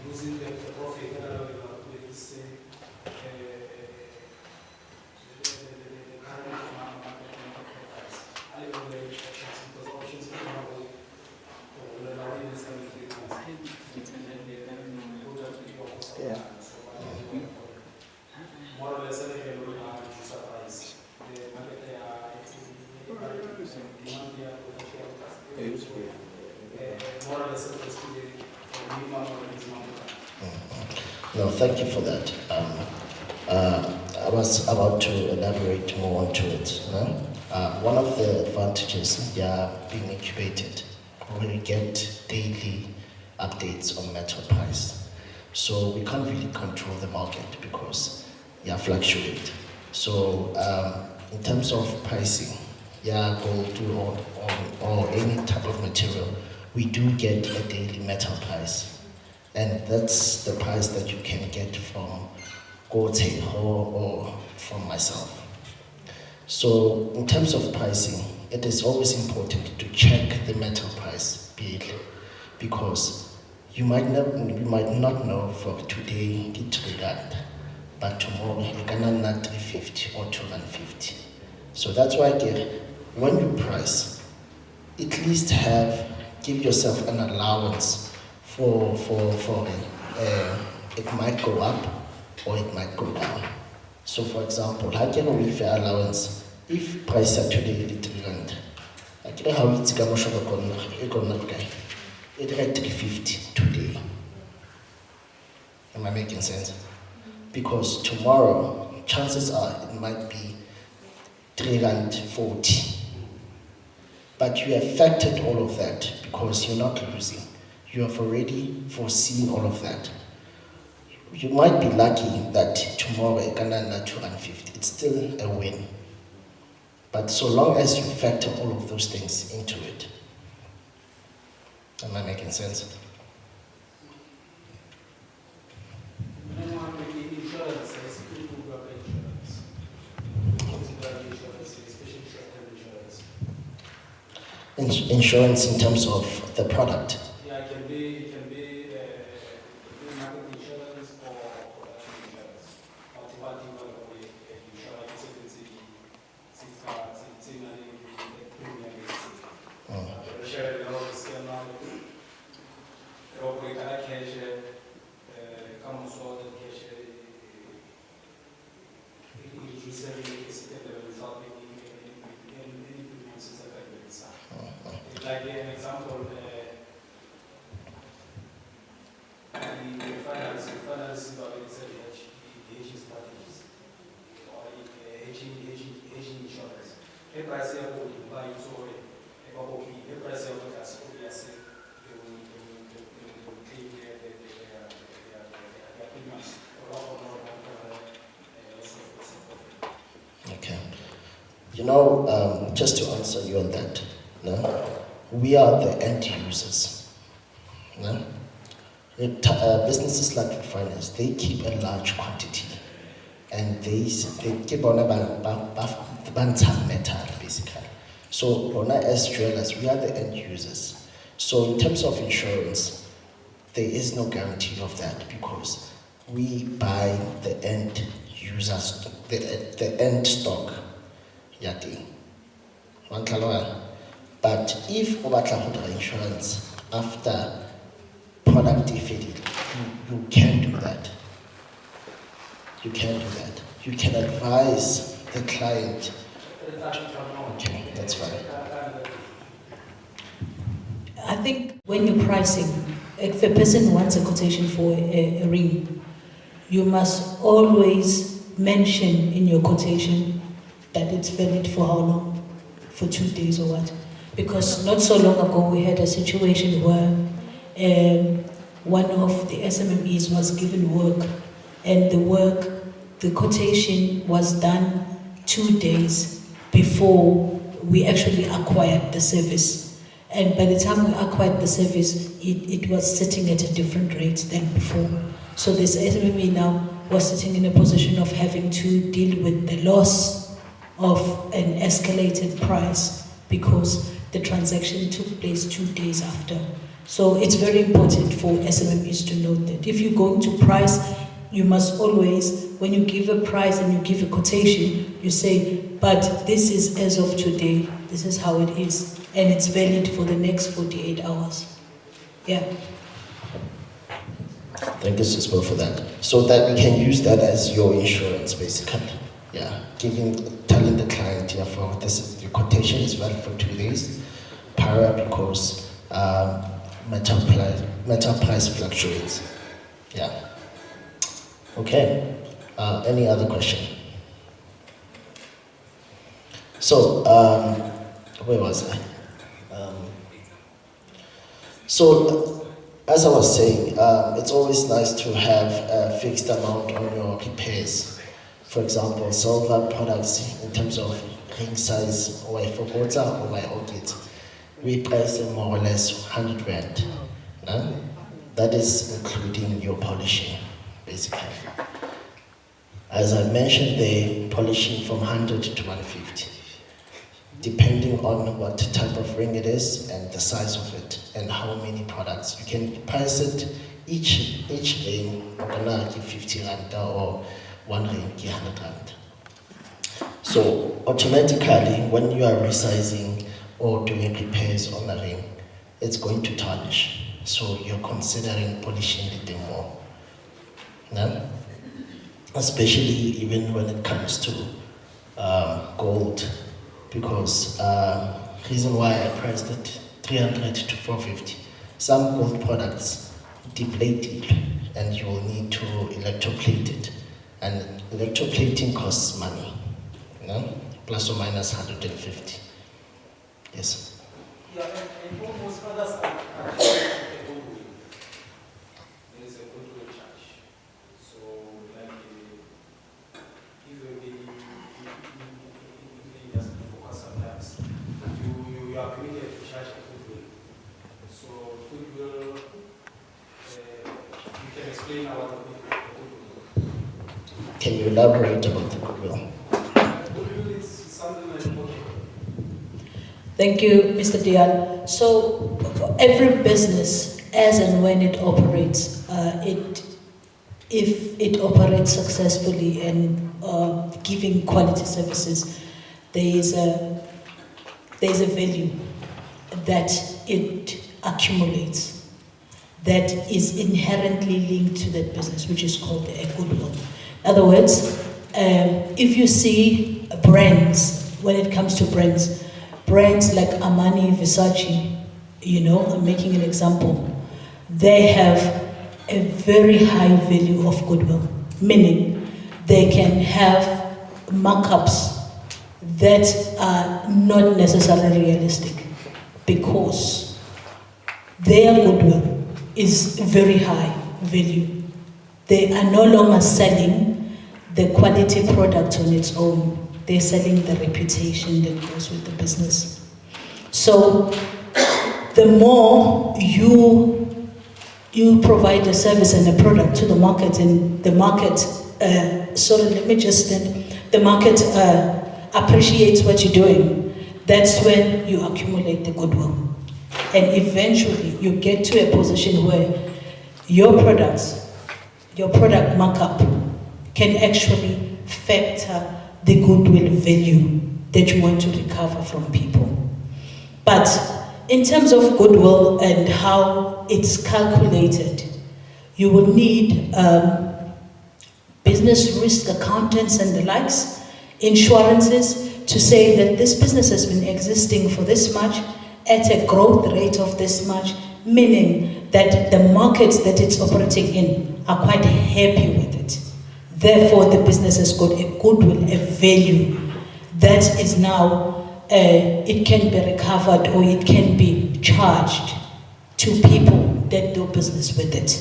losing the profit, the current market price. I will make options because options are Yeah. more or less, I can surprise. The market more or less, No, thank you for that. I was about to elaborate more onto it. No? One of the advantages, being incubated, we get daily updates on metal price. So we can't really control the market because fluctuate. So in terms of pricing, gold or any type of material, we do get a daily metal price. And that's the price that you can get from Gote or from myself. So in terms of pricing, it is always important to check the metal price daily, because you might not know for today it's 3 rand, but tomorrow you can not 350 or 250. So that's why when you price, at least give yourself an allowance for it might go up or it might go down. So for example, I can with allowance if price are today is 3 rand. I can how it's going to it at 350 today. Am I making sense? Because tomorrow, chances are it might be 340. But you have factored all of that because you're not losing. You have already foreseen all of that. You might be lucky that tomorrow it can land 250. It's still a win. But so long as you factor all of those things into it. Am I making sense? Insurance in terms of the product. Yeah, it can be market insurance or insurance. Like an example, the finance hedging strategies or hedging insurance. The price of the buy so the price of the gas obviously they will claim their premiums or Okay. Just to answer you on that, no? We are the end users. No? Businesses like finance, they keep a large quantity and they keep on about metal basically. So as jewelers, we are the end users. So in terms of insurance, there is no guarantee of that because we buy the end users, the end stock. Yati. But if over insurance after product defeated, you can do that. You can do that. You can advise the client. Okay, that's fine. I think when you're pricing, if a person wants a quotation for a ring, you must always mention in your quotation that it's valid for how long? For 2 days or what? Because not so long ago we had a situation where one of the SMMEs was given work, and the quotation was done 2 days before we actually acquired the service. And by the time we acquired the service, it was sitting at a different rate than before. So this SMME now was sitting in a position of having to deal with the loss of an escalated price because the transaction took place 2 days after. So it's very important for SMMEs to note that if you're going to price, you must always, when you give a price and you give a quotation, you say, but this is as of today, this is how it is, and it's valid for the next 48 hours. Yeah. Thank you, Sisbo, for that. So that we can use that as your insurance, basically. Yeah, telling the client, for this, the quotation is valid for 2 days, because metal price fluctuates. Yeah. Okay. Any other question? So, where was I? So, as I was saying, it's always nice to have a fixed amount on your repairs. For example, silver products in terms of ring size, or I forgot or I audit, we price them more or less 100 rand. No? That is including your polishing, basically. As I mentioned, the polishing from 100 to 150, depending on what type of ring it is and the size of it and how many products. You can price it, each ring, 50 rand or one ring, 100 rand. So automatically, when you are resizing or doing repairs on the ring, it's going to tarnish. So you're considering polishing it more. No? Especially even when it comes to gold, because reason why I priced it 300 to 450. Some gold products deplate it, and you will need to electroplate it, and electroplating costs money, you know, plus or minus 150. Yes. Yeah, and most others are there is a goodwill charge. So, like, if they just focus sometimes, you are permitted to charge a goodwill. So, goodwill, you can explain about the goodwill. Can you elaborate about the goodwill? Goodwill is something like goodwill. Thank you, Mr. Dian. So every business, as and when it operates, if it operates successfully and giving quality services, there is a value that it accumulates that is inherently linked to that business, which is called a goodwill. In other words, if you see brands, when it comes to brands like Armani, Versace, you know, I'm making an example, they have a very high value of goodwill, meaning they can have markups that are not necessarily realistic because their goodwill is very high value. They are no longer selling the quality product on its own. They're selling the reputation that goes with the business. So the more you provide a service and a product to the market, and the market, the market appreciates what you're doing, that's when you accumulate the goodwill. And eventually you get to a position where your product markup can actually factor the goodwill value that you want to recover from people. But in terms of goodwill and how it's calculated, you will need business risk accountants and the likes, insurances, to say that this business has been existing for this much at a growth rate of this much, meaning that the markets that it's operating in are quite happy with it. Therefore, the business has got a goodwill, a value that is now, it can be recovered or it can be charged to people that do business with it,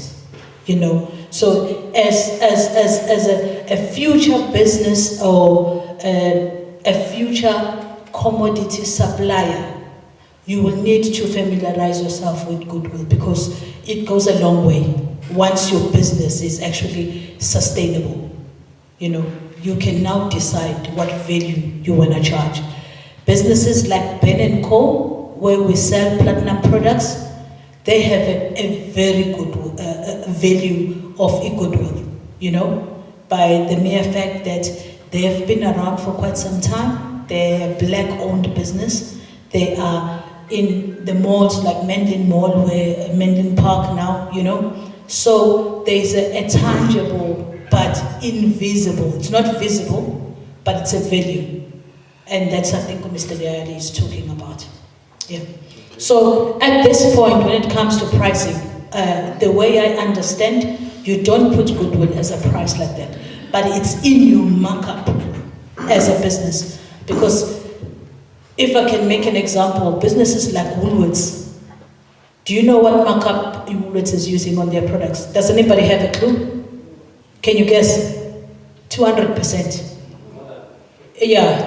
you know. So as a future business or a future commodity supplier, you will need to familiarize yourself with goodwill because it goes a long way once your business is actually sustainable. You know, you can now decide what value you want to charge. Businesses like Ben & Co, where we sell platinum products, they have a very good value of a goodwill, you know, by the mere fact that they have been around for quite some time. They're a black-owned business. They are in the malls like Menlyn Mall, where Menlyn Park now, you know. So there's a tangible but invisible. It's not visible, but it's a value. And that's, I think, what Mr. Diari is talking about. Yeah. So at this point, when it comes to pricing, the way I understand, you don't put goodwill as a price like that, but it's in your markup as a business. Because if I can make an example, businesses like Woolworths, Do you know what markup Woolworths is using on their products? Does anybody have a clue? Can you guess? 200%. Yeah,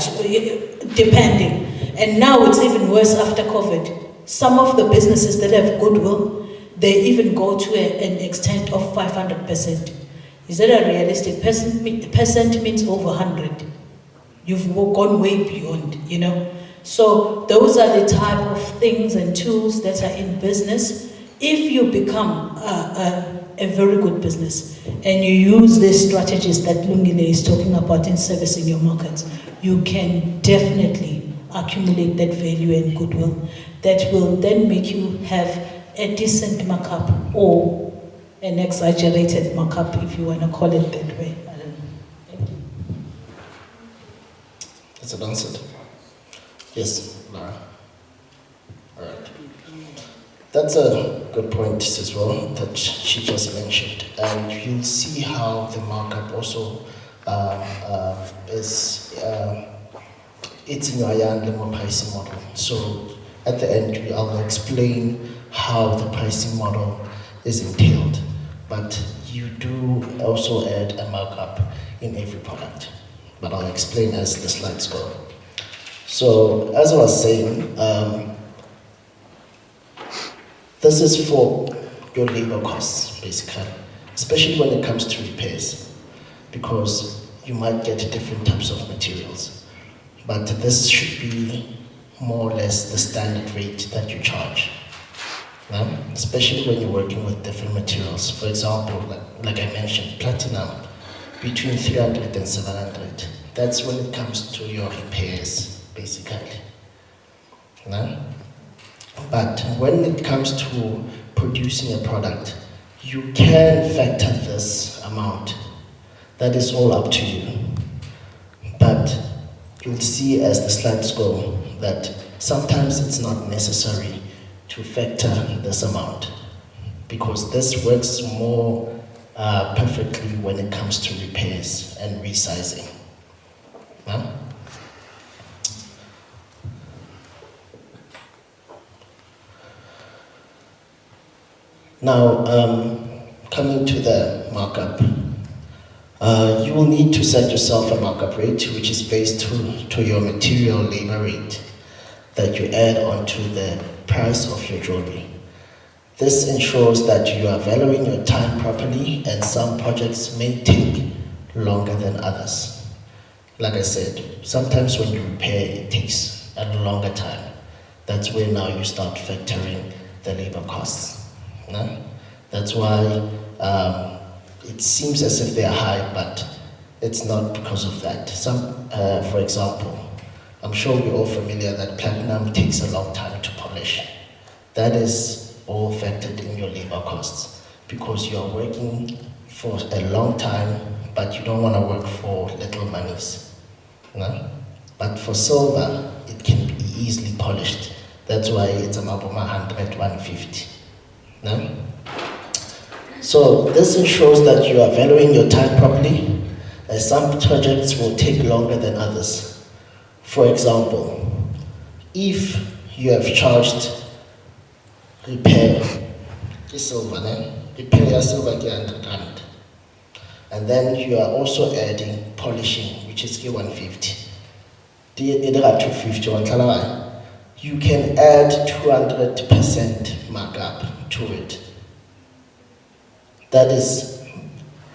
depending. And now it's even worse after COVID. Some of the businesses that have goodwill, they even go to an extent of 500%. Is that a realistic percent? Percent means over 100. You've gone way beyond, you know. So those are the type of things and tools that are in business. If you become a very good business and you use these strategies that Lungile is talking about in servicing your markets, you can definitely accumulate that value and goodwill that will then make you have a decent markup or an exaggerated markup, if you want to call it that way. I don't know. Thank you. That's an answer. Yes, Lara. All right. That's a good point as well that she just mentioned. And you'll see how the markup also it's in your Limo pricing model. So at the end, I'll explain how the pricing model is entailed. But you do also add a markup in every product. But I'll explain as the slides go. So as I was saying, this is for your labor costs, basically, especially when it comes to repairs, because you might get different types of materials. But this should be more or less the standard rate that you charge, especially when you're working with different materials. For example, like I mentioned, platinum, between 300 and 700. That's when it comes to your repairs, basically. But when it comes to producing a product, you can factor this amount. That is all up to you. But you'll see as the slides go that sometimes it's not necessary to factor this amount, because this works more perfectly when it comes to repairs and resizing. Now, coming to the markup, you will need to set yourself a markup rate which is based to your material labor rate that you add onto the price of your jewelry. This ensures that you are valuing your time properly, and some projects may take longer than others. Like I said, sometimes when you repair, it takes a longer time. That's where now you start factoring the labor costs. That's why it seems as if they are high, but it's not because of that. For example, I'm sure we're all familiar that platinum takes a long time to polish. That is all factored in your labor costs, because you are working for a long time, but you don't want to work for little monies. But for silver, it can be easily polished. That's why it's about 100, 150. So this ensures that you are valuing your time properly, as some projects will take longer than others. For example, if you have charged repair silver, repair silver 100 rand, and then you are also adding polishing, which is 150. You can add 200% markup to it. That is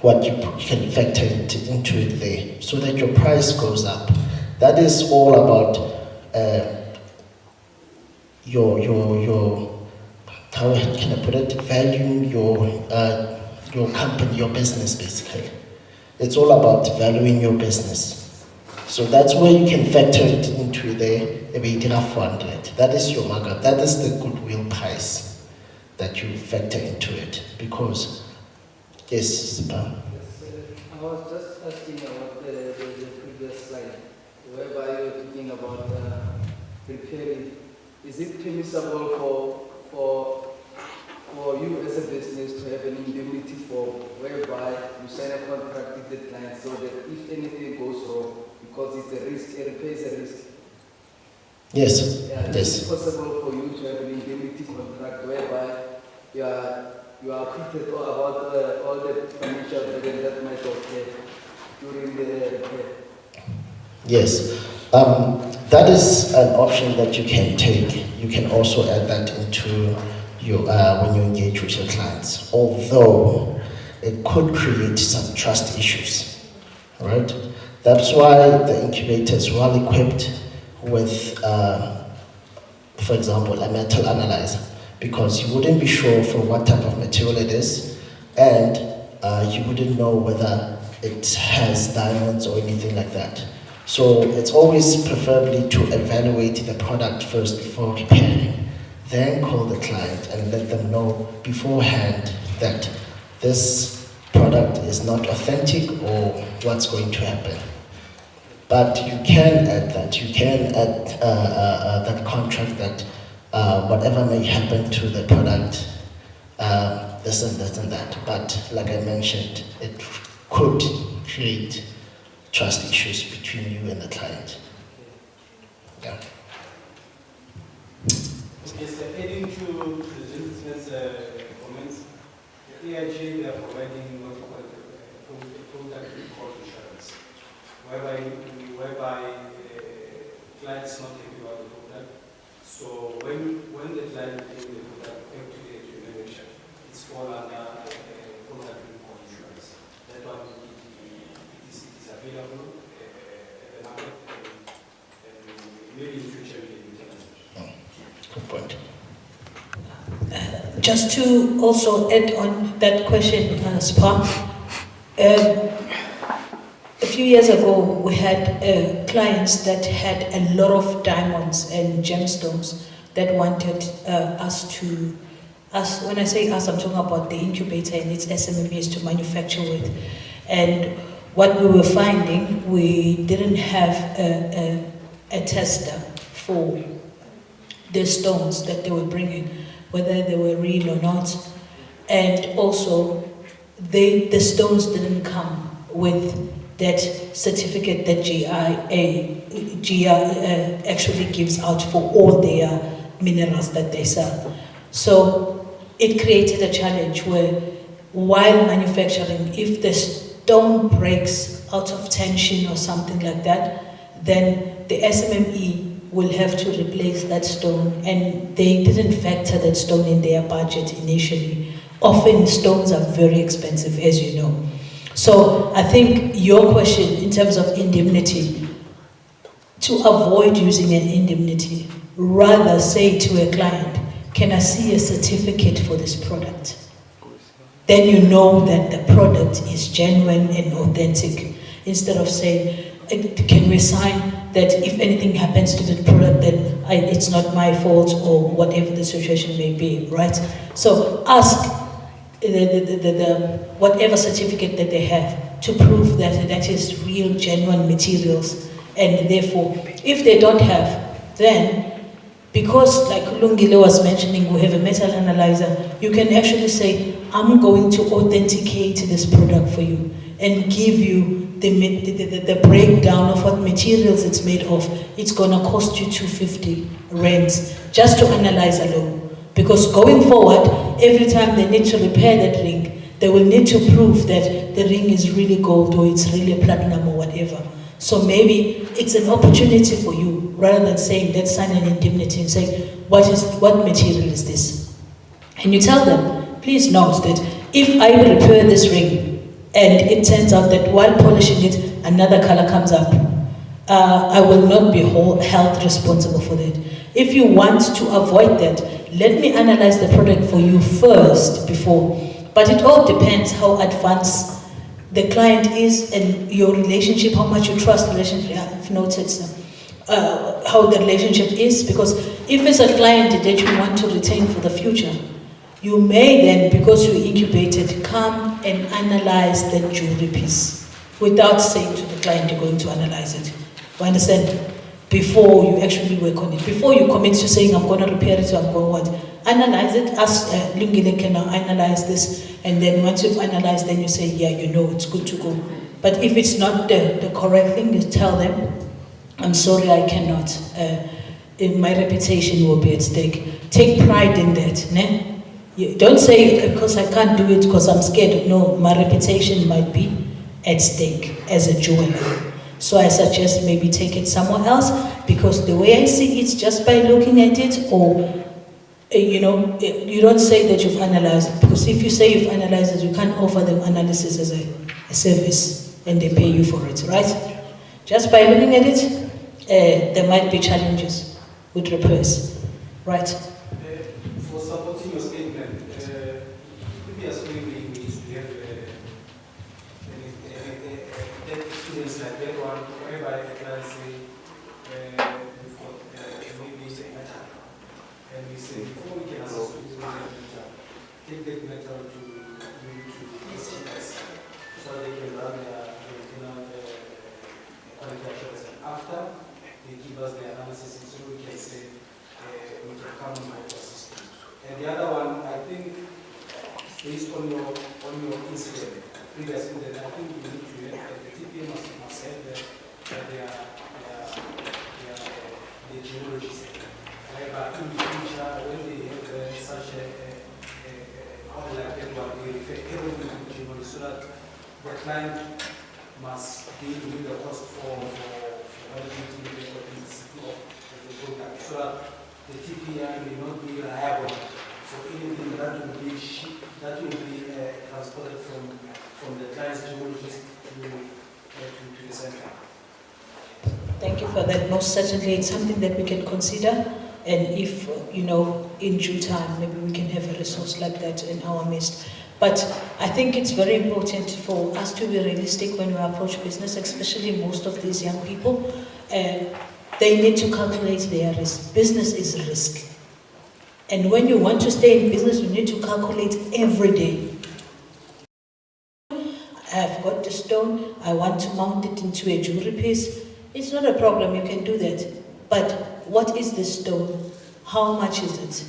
what you can factor into it there, so that your price goes up. That is all about your how can I put it? Value your company, your business, basically. It's all about valuing your business. So that's where you can factor it into there. 400. That is your markup. That is the goodwill price that you factor into it, because yes, Sipa. I was just asking about the previous slide, whereby you were talking about preparing. Is it permissible for you as a business to have an indemnity form whereby you sign a contract with the client so that if anything goes wrong, because it's a risk, a repair is a risk? Yes. Yeah, Yes. is it possible for you to have an indemnity contract whereby you are acquitted about all the financial burden that might occur during the repair? Yes. That is an option that you can take. You can also add that into your when you engage with your clients. Although it could create some trust issues, right? That's why the incubator is well equipped with, for example, a metal analyzer, because you wouldn't be sure for what type of material it is, and you wouldn't know whether it has diamonds or anything like that. So it's always preferably to evaluate the product first before repairing, then call the client and let them know beforehand that this product is not authentic or what's going to happen. But you can add that. You can add that contract that whatever may happen to the product, this and that. But like I mentioned, it could create trust issues between you and the client. Yeah. Okay, so adding to President's comments, the AIG, they are providing what you call a product recall insurance, whereby clients not happy about the product. So when the client brings the product back to the manufacturer, it's all under product recall insurance. That one it is available at the market, and maybe in the future we can utilize it. Good point. Just to also add on that question, Spa, a few years ago we had clients that had a lot of diamonds and gemstones that wanted when I say us, I'm talking about the incubator and its SMMEs to manufacture with. And what we were finding, we didn't have a tester for the stones that they were bringing, whether they were real or not. And also, the stones didn't come with that certificate that GIA actually gives out for all their minerals that they sell. So it created a challenge where, while manufacturing, if the stone breaks out of tension or something like that, then the SMME will have to replace that stone, and they didn't factor that stone in their budget initially. Often stones are very expensive, as you know. So I think your question in terms of indemnity, to avoid using an indemnity, rather say to a client, can I see a certificate for this product? Then you know that the product is genuine and authentic, instead of saying, can we sign that if anything happens to the product, then it's not my fault, or whatever the situation may be, right? So ask whatever certificate that they have to prove that that is real, genuine materials. And therefore, if they don't have, then, because like Lungile was mentioning, we have a metal analyzer, you can actually say, I'm going to authenticate this product for you and give you the breakdown of what materials it's made of. It's gonna cost you 250 rands just to analyze alone. Because going forward, every time they need to repair that ring, they will need to prove that the ring is really gold or it's really platinum or whatever. So maybe it's an opportunity for you, rather than saying, let's sign an indemnity, and say, what material is this? And you tell them, please note that if I repair this ring, and it turns out that while polishing it, another color comes up, I will not be held responsible for that. If you want to avoid that, let me analyze the product for you first before. But it all depends how advanced the client is and your relationship, how much you trust the relationship. I've noticed how the relationship is, because if it's a client that you want to retain for the future, you may then, because you incubated, come and analyze the jewelry piece without saying to the client you're going to analyze it. You understand? Before you actually work on it. Before you commit to saying, I'm going to repair it, or I'm going to what? Analyze it. Ask Lungile, can I analyze this? And then once you've analyzed, then you say, yeah, you know, it's good to go. But if it's not the correct thing, you tell them, I'm sorry, I cannot. my reputation will be at stake. Take pride in that. Ne? You don't say because I can't do it because I'm scared. No, my reputation might be at stake as a jeweler. So I suggest maybe take it somewhere else, because the way I see it, just by looking at it, or you don't say that you've analyzed, because if you say you've analyzed it, you can't offer them analysis as a service and they pay you for it, right? Just by looking at it, there might be challenges with repairs, right? For supporting your statement, previously we used to have experience like that one, whereby a client say, we've got maybe a metal, and we say, before we can assist with the metal, take that metal to SMMEs, so they can run their quality assurance. And after they give us the analysis, so we can say, we can come on my system. And the other one, I think, based on your incident, previous incident, I think we need to have the TPA must have their geologists. But in the future, when they have such a like that one, they refer everything to the geologist, so that the client must be with the cost for validating the authenticity of the product, so that the TPI may not be reliable for anything that will be transported from the client's geologist to the center. Thank you for that. Most certainly, it's something that we can consider, and if in due time, maybe we can have a resource like that in our midst. But I think it's very important for us to be realistic when we approach business, especially most of these young people. They need to calculate their risk. Business is risk. And when you want to stay in business, you need to calculate every day. I've got the stone, I want to mount it into a jewelry piece. It's not a problem, you can do that. But what is the stone? How much is it?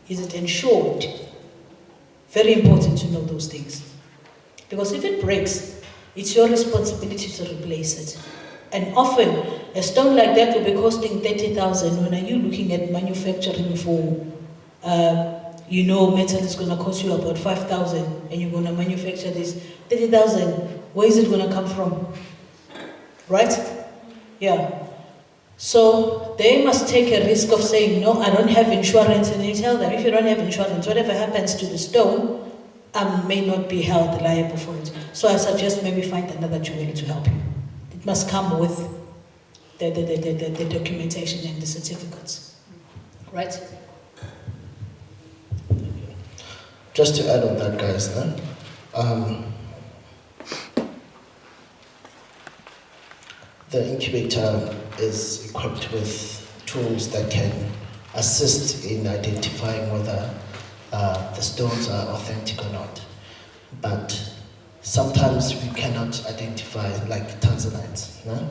Is it insured? Very important to know those things. Because if it breaks, it's your responsibility to replace it. And often, a stone like that will be costing 30,000. When are you looking at manufacturing for, metal is going to cost you about 5,000, and you're going to manufacture this 30,000. Where is it going to come from? Right? Yeah. So they must take a risk of saying, no, I don't have insurance. And you tell them, if you don't have insurance, whatever happens to the stone, I may not be held liable for it. So I suggest maybe find another jeweler to help you. It must come with the documentation and the certificates. Right? Just to add on that, guys, the incubator is equipped with tools that can assist in identifying whether the stones are authentic or not. But sometimes we cannot identify, like tanzanites. No?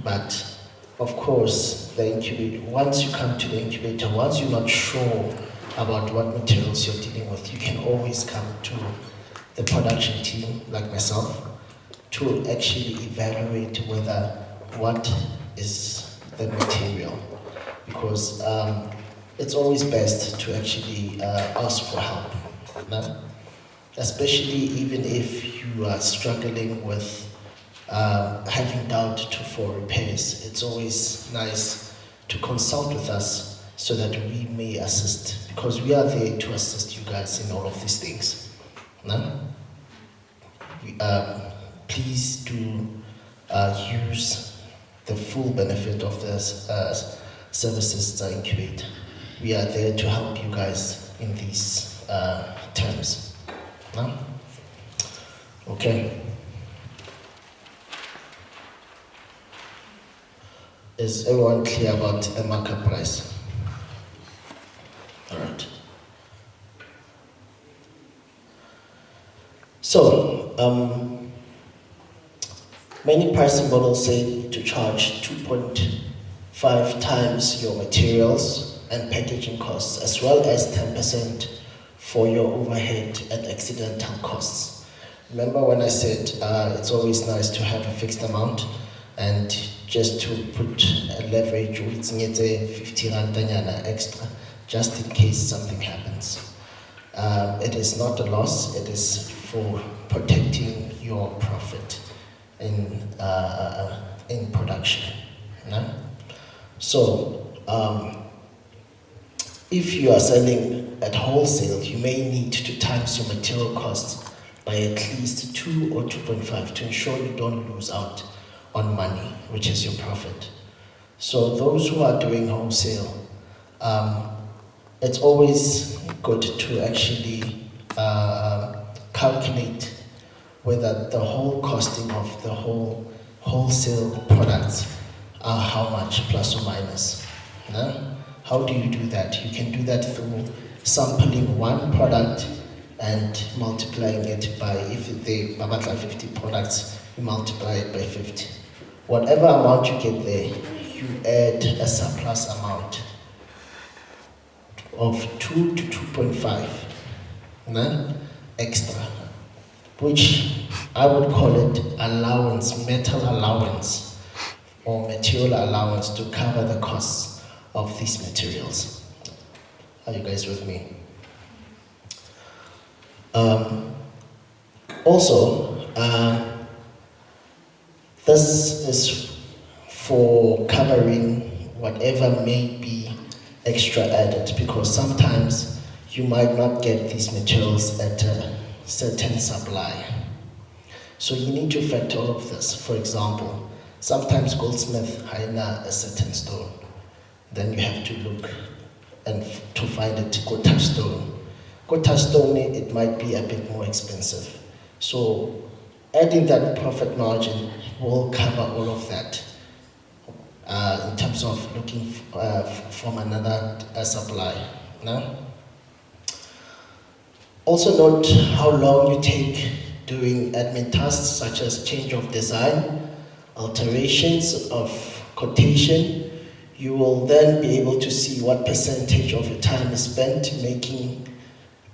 But of course, the incubator, once you come to the incubator, once you're not sure about what materials you're dealing with, you can always come to the production team, like myself, to actually evaluate whether what is the material. Because it's always best to actually ask for help. No? Especially even if you are struggling with having doubt for repairs, it's always nice to consult with us so that we may assist, because we are there to assist you guys in all of these things. No? Please do use the full benefit of the services that Incubate. We are there to help you guys in these terms. No? Okay. Is everyone clear about the markup price? All right. So, many pricing models say to charge 2.5 times your materials and packaging costs, as well as 10% for your overhead and accidental costs. Remember when I said it's always nice to have a fixed amount, and just to put a leverage with 50 randanyana extra, just in case something happens. It is not a loss, it is for protecting your profit in production. No? So, if you are selling at wholesale, you may need to times your material costs by at least 2 or 2.5 to ensure you don't lose out on money, which is your profit. So those who are doing wholesale, it's always good to actually calculate whether the whole costing of the whole wholesale products are how much, plus or minus. No? How do you do that? You can do that through sampling one product and multiplying it by, if they are 50 products, you multiply it by 50. Whatever amount you get there, you add a surplus amount of 2 to 2.5 extra, which I would call it allowance, metal allowance, or material allowance to cover the costs of these materials. Are you guys with me? This is for covering whatever may be extra added, because sometimes you might not get these materials at a certain supply. So you need to factor all of this. For example, sometimes goldsmith haina a certain stone. Then you have to look and to find it Kota stone. Kota stone, it might be a bit more expensive. So adding that profit margin will cover all of that in terms of looking from another supply. No? Also note how long you take doing admin tasks such as change of design, alterations of quotation. You will then be able to see what percentage of your time is spent making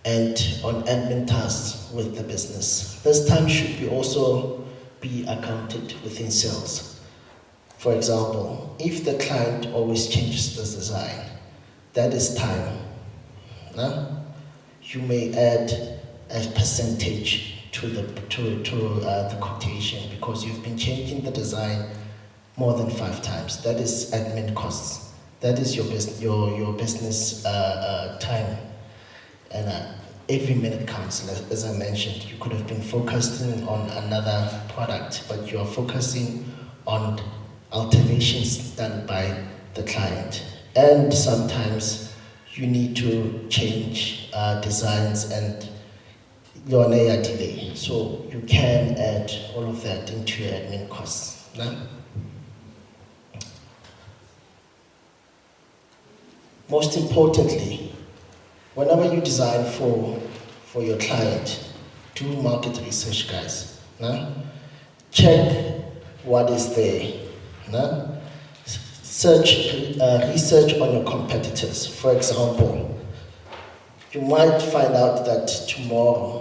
and on admin tasks with the business. This time should also be accounted within sales. For example, if the client always changes the design, that is time. No? You may add a percentage to the quotation because you've been changing the design more than 5 times. That is admin costs. That is your business time. And every minute counts. As I mentioned, you could have been focusing on another product, but you are focusing on alterations done by the client. And sometimes you need to change designs and your delay. So you can add all of that into your admin costs. No? Most importantly, whenever you design for your client, do market research, guys. No? Check what is there. No? Research on your competitors. For example, you might find out that tomorrow,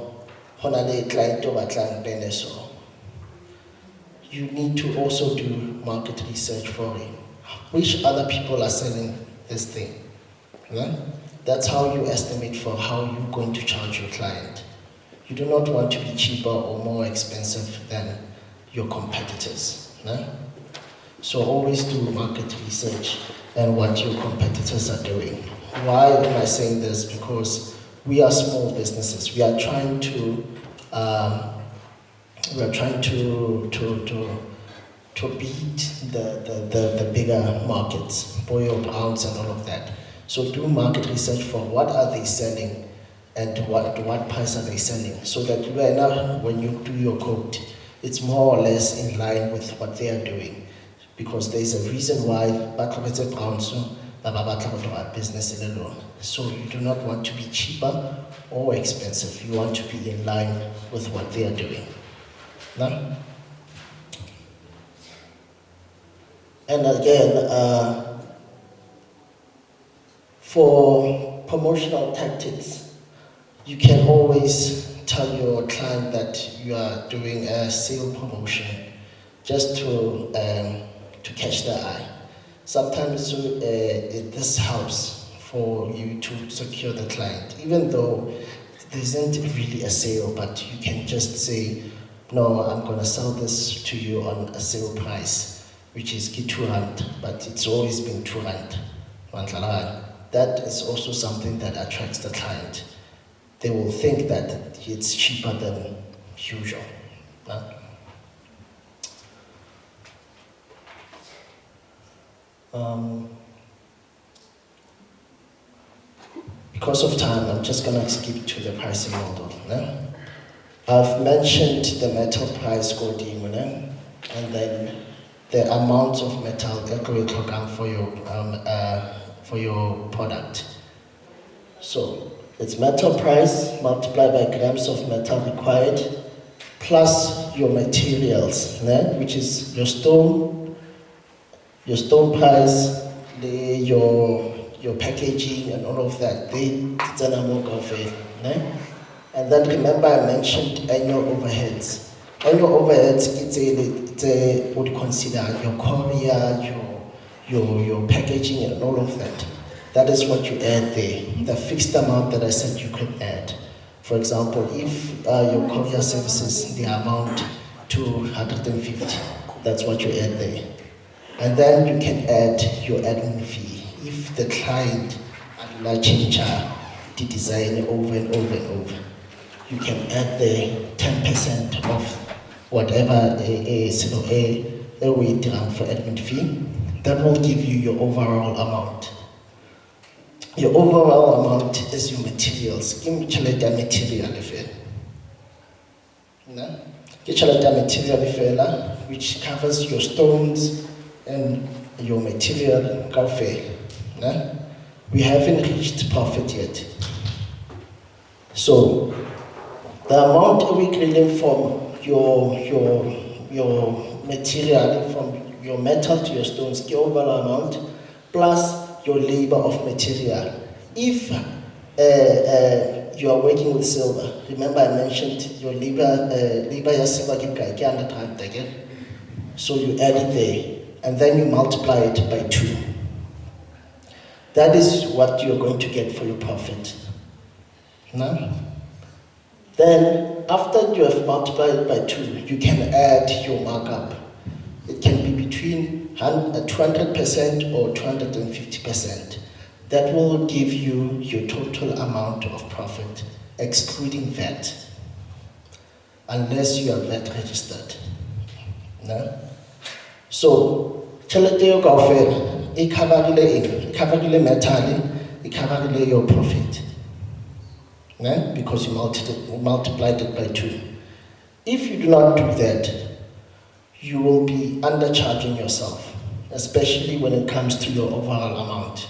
you need to also do market research for it. Which other people are selling this thing? No? That's how you estimate for how you're going to charge your client. You do not want to be cheaper or more expensive than your competitors. No? So always do market research and what your competitors are doing. Why am I saying this? Because we are small businesses. We are trying to beat the bigger markets, boil pounds and all of that. So do market research for what are they selling and what price are they selling, so that when you do your quote, it's more or less in line with what they are doing. Because there's a reason why business in alone. So you do not want to be cheaper or expensive. You want to be in line with what they are doing. No? And again, for promotional tactics, you can always tell your client that you are doing a sale promotion just to to catch the eye. Sometimes this helps for you to secure the client, even though there isn't really a sale, but you can just say, no, I'm going to sell this to you on a sale price, which is 2 rand, but it's always been 2 rand. That is also something that attracts the client. They will think that it's cheaper than usual. No? Because of time, I'm just going to skip to the pricing model. No? I've mentioned the metal price coding, and then the amount of metal that will come for your product. So it's metal price multiplied by grams of metal required, plus your materials, which is your stone price, your packaging and all of that. And then remember I mentioned annual overheads. Annual overheads, it's what you consider your courier, your packaging and all of that. That is what you add there. The fixed amount that I said you could add. For example, if your courier services the amount to 150, that's what you add there. And then you can add your admin fee. If the client change the design over and over and over, you can add the 10% of whatever is a weight for admin fee. That will give you your overall amount. Your overall amount is your materials. Give me the material, which covers your stones and your material. We haven't reached profit yet. So the amount we create from your material, from your metal to your stones, the overall amount, plus your labor of material. If you are working with silver, remember I mentioned your labor silver again. So you add it there, and then you multiply it by 2. That is what you're going to get for your profit. No? Then, after you have multiplied it by 2, you can add your markup. It can be between 200% or 250%. That will give you your total amount of profit, excluding VAT, unless you are VAT registered. No? So, chalete kaofela e coverile metal, e coverile your profit. Because you multiplied it by 2. If you do not do that, you will be undercharging yourself, especially when it comes to your overall amount.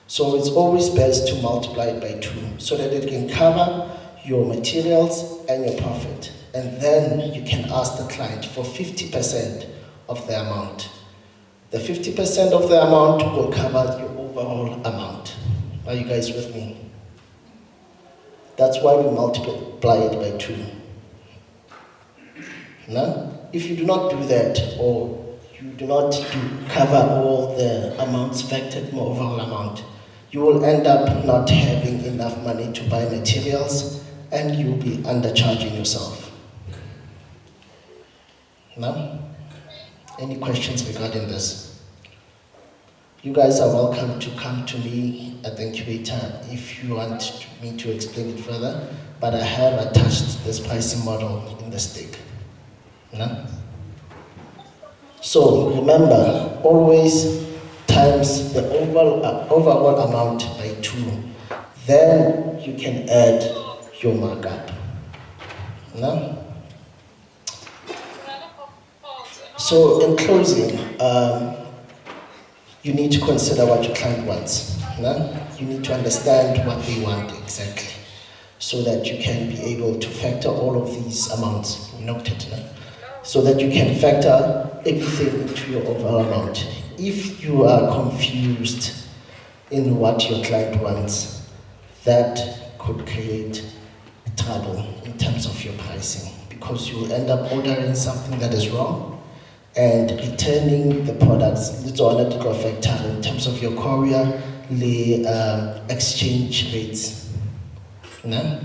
So it's always best to multiply it by 2 so that it can cover your materials and your profit. And then you can ask the client for 50% of the amount. The 50% of the amount will cover your overall amount. Are you guys with me? That's why we multiply it by 2. No? If you do not do that, or you do not cover all the amounts factored in the overall amount, you will end up not having enough money to buy materials, and you'll be undercharging yourself. No? Any questions regarding this? You guys are welcome to come to me at the Incubator if you want me to explain it further, but I have attached this pricing model in the stick. No? So remember, always times the overall amount by 2. Then you can add your markup. No? So in closing, you need to consider what your client wants. No? You need to understand what they want exactly, so that you can be able to factor all of these amounts, so that you can factor everything into your overall amount. If you are confused in what your client wants, that could create trouble in terms of your pricing, because you will end up ordering something that is wrong, and returning the products. It's all a factor in terms of your courier, the exchange rates. No?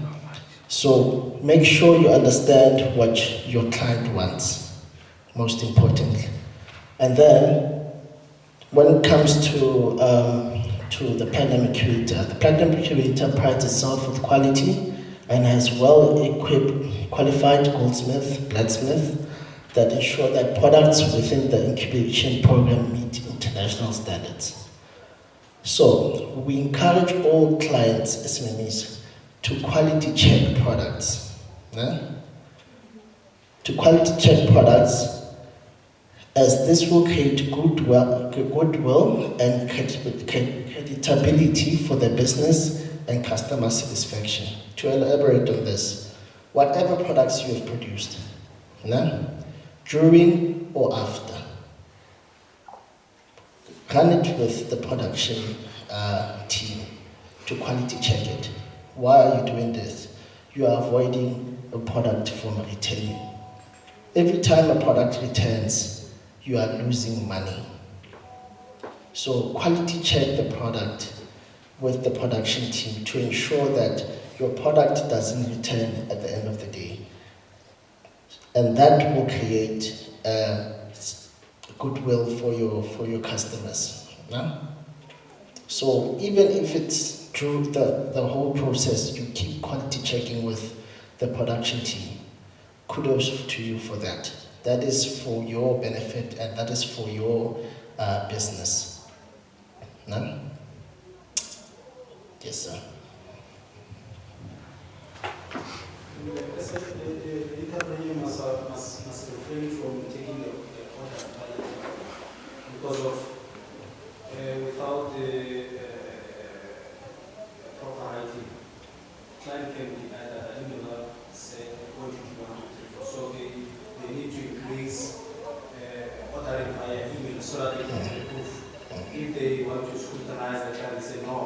So make sure you understand what your client wants, most importantly. And then, when it comes to the platinum incubator, the platinum incubator prides itself with quality and has well-equipped, qualified goldsmith, blacksmith that ensure that products within the incubation program meet international standards. So we encourage all clients, SMMEs, to quality check products. To quality check products, as this will create goodwill and credibility for the business and customer satisfaction. To elaborate on this, whatever products you have produced, during or after, run it with the production team to quality check it. Why are you doing this? You are avoiding a product from returning. Every time a product returns, you are losing money. So quality check the product with the production team to ensure that your product doesn't return at the end of the day. And that will create goodwill for your customers. So even if it's through the whole process, you keep quality checking with the production team. Kudos to you for that. That is for your benefit and that is for your business. No? Yes, sir. The entrepreneur must refrain from taking the order because of without the proper writing. Client can be either say what you want to do. So they need to increase ordering via email so that they can improve. If they want to scrutinize the client, they say no,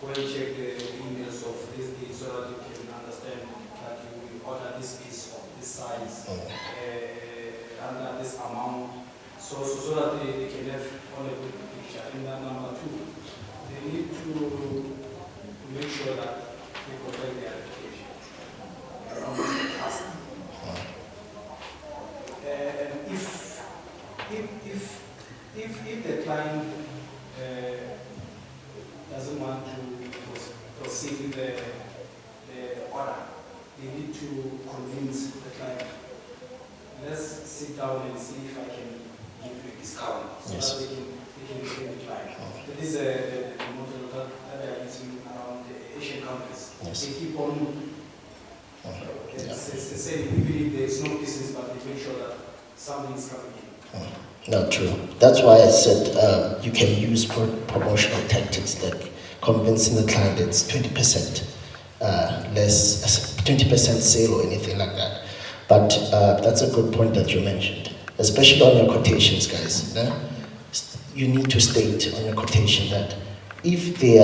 go and check the emails of this piece so that you can understand that you will order this piece of this size under this amount, so that they can have on a good picture. And then number two, they need to make sure that they protect their reputation around the customer. And if the client doesn't want to proceed with the order, they need to convince the client. Let's sit down and see if I can give you a discount so Yes. that they can decline. That is the model that they are using around the Asian countries. Yes. They keep on it's the same, even if there is no business, but they make sure that something is coming in. Not true. That's why I said you can use promotional tactics like convincing the client it's 20% less, 20% sale or anything like that. But that's a good point that you mentioned, especially on your quotations, guys. You need to state on your quotation that if they